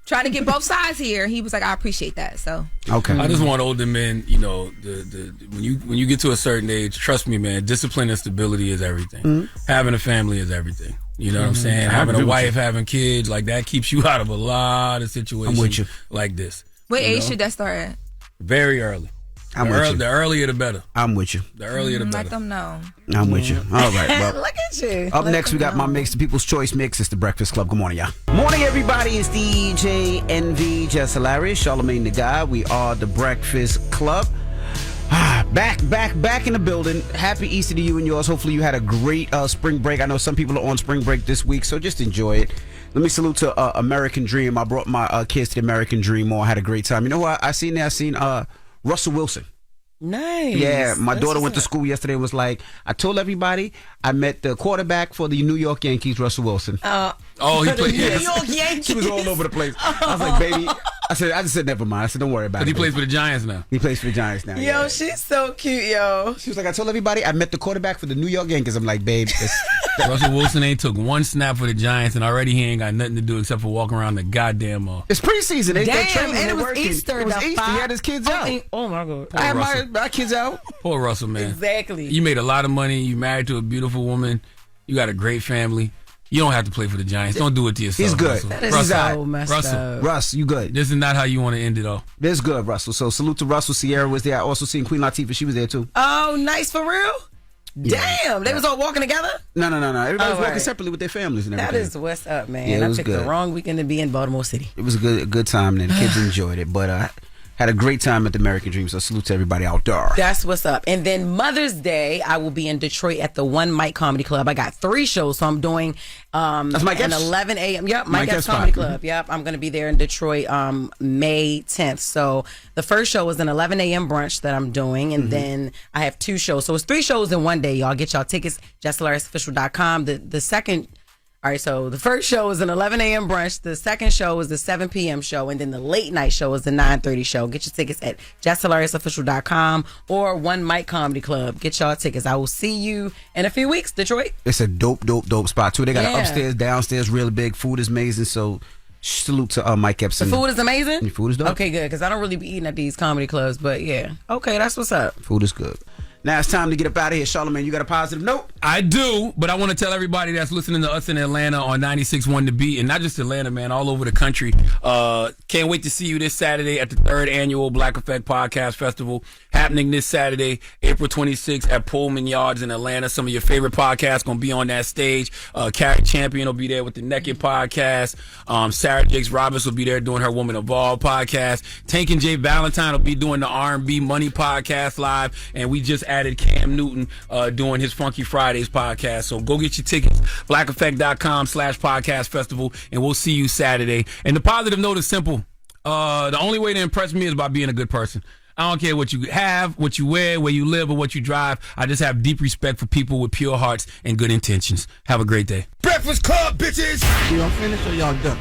trying to get both sides here. He was like, I appreciate that. So Okay. I just want older men, you know, when you get to a certain age, trust me, man, discipline and stability is everything. Having a family is everything. You know what I'm saying? Having a wife, having kids, like that keeps you out of a lot of situations I'm with you. like this. what You age know? should that start at? Very early. The earlier the better. I'm with you. The earlier the better. Let them know. I'm with you. All right. Well, Look at you. up Let next, we them got my know. mix, the People's Choice Mix. It's the Breakfast Club. Good morning, y'all. Morning, everybody. It's DJ NV, Jess Hilarious, Charlamagne the Guy. We are the Breakfast Club. Back in the building. Happy Easter to you and yours. Hopefully you had a great spring break. I know some people are on spring break this week, so just enjoy it. Let me salute to American Dream. I brought my kids to the American Dream Mall. I had a great time. You know what? I seen Russell Wilson. Nice. Yeah, my That's daughter went to what's up. school yesterday. Was like, I told everybody I met the quarterback for the New York Yankees, Russell Wilson. He played. New York Yankees. She was all over the place. I was like, baby. I just said, never mind. I said, don't worry about But it. he plays for the Giants now. He plays for the Giants now. Yo, yeah. she's so cute, yo. She was like, I told everybody I met the quarterback for the New York Yankees. I'm like, babe, Russell Wilson ain't took one snap for the Giants, and already he ain't got nothing to do except for walking around the goddamn mall. it's preseason. They're Damn, training, and they're it was working. Easter. It was the Easter. He had his kids out. Oh my god. I had Russell. my kids out. Poor Russell, man. Exactly. You made a lot of money. You married to a beautiful woman. You got a great family. You don't have to play for the Giants. Don't do it to yourself. He's good. Russell. That is Russell. so messed Russell. up. Russ, you good. This is not how you want to end it all. This is good, Russell. So salute to Russell. Sierra was there. I also seen Queen Latifah. She was there too. Oh, nice for real? Yeah. Damn, they was all walking together? No. Everybody was Oh, walking right. separately with their families and That everything. is what's up, man. Yeah, it I was picked good. the wrong weekend to be in Baltimore City. It was a good time. And the kids enjoyed it. But had a great time at the American Dream. So salute to everybody out there. That's what's up. And then Mother's Day, I will be in Detroit at the One Mic Comedy Club. I got 3 shows, so I'm doing That's Mike an Epps? 11 a.m. Yep, Mike Mike Epps Epps Comedy spot. Club. Yep, I'm going to be there in Detroit May 10th. So the first show is an 11 a.m. brunch that I'm doing, and then I have 2 shows. So it's 3 shows in one day, y'all. Get y'all tickets, JessHilariousOfficial.com. The second... All right, so the first show is an 11 a.m. brunch. The second show is the 7 p.m. show. And then the late night show is the 9:30 show. Get your tickets at JessHilariousOfficial.com or One Mic Comedy Club. Get y'all tickets. I will see you in a few weeks, Detroit. It's a dope spot too. They got an Yeah. upstairs, downstairs, really big. Food is amazing. So salute to Mike Epps. The food is amazing? The food is dope. Okay, good, because I don't really be eating at these comedy clubs. But yeah. Okay, that's what's up. Food is good. Now it's time to get up out of here. Charlamagne, you got a positive note? I do, but I want to tell everybody that's listening to us in Atlanta on 96.1 The Beat, and not just Atlanta, man, all over the country. Can't wait to see you this Saturday at the 3rd Annual Black Effect Podcast Festival, happening this Saturday, April 26th at Pullman Yards in Atlanta. Some of your favorite podcasts going to be on that stage. Carrie Champion will be there with the Naked Podcast. Sarah Jakes Roberts will be there doing her Woman Evolved podcast. Tank and Jay Valentine will be doing the R&B Money Podcast live, and we just added Cam Newton doing his Funky Fridays podcast. So go get your tickets, blackeffect.com/podcast festival, and we'll see you Saturday. And the positive note is simple. The only way to impress me is by being a good person. I don't care what you have, what you wear, where you live, or what you drive. I just have deep respect for people with pure hearts and good intentions. Have a great day. Breakfast Club, bitches! Y'all finished or y'all done?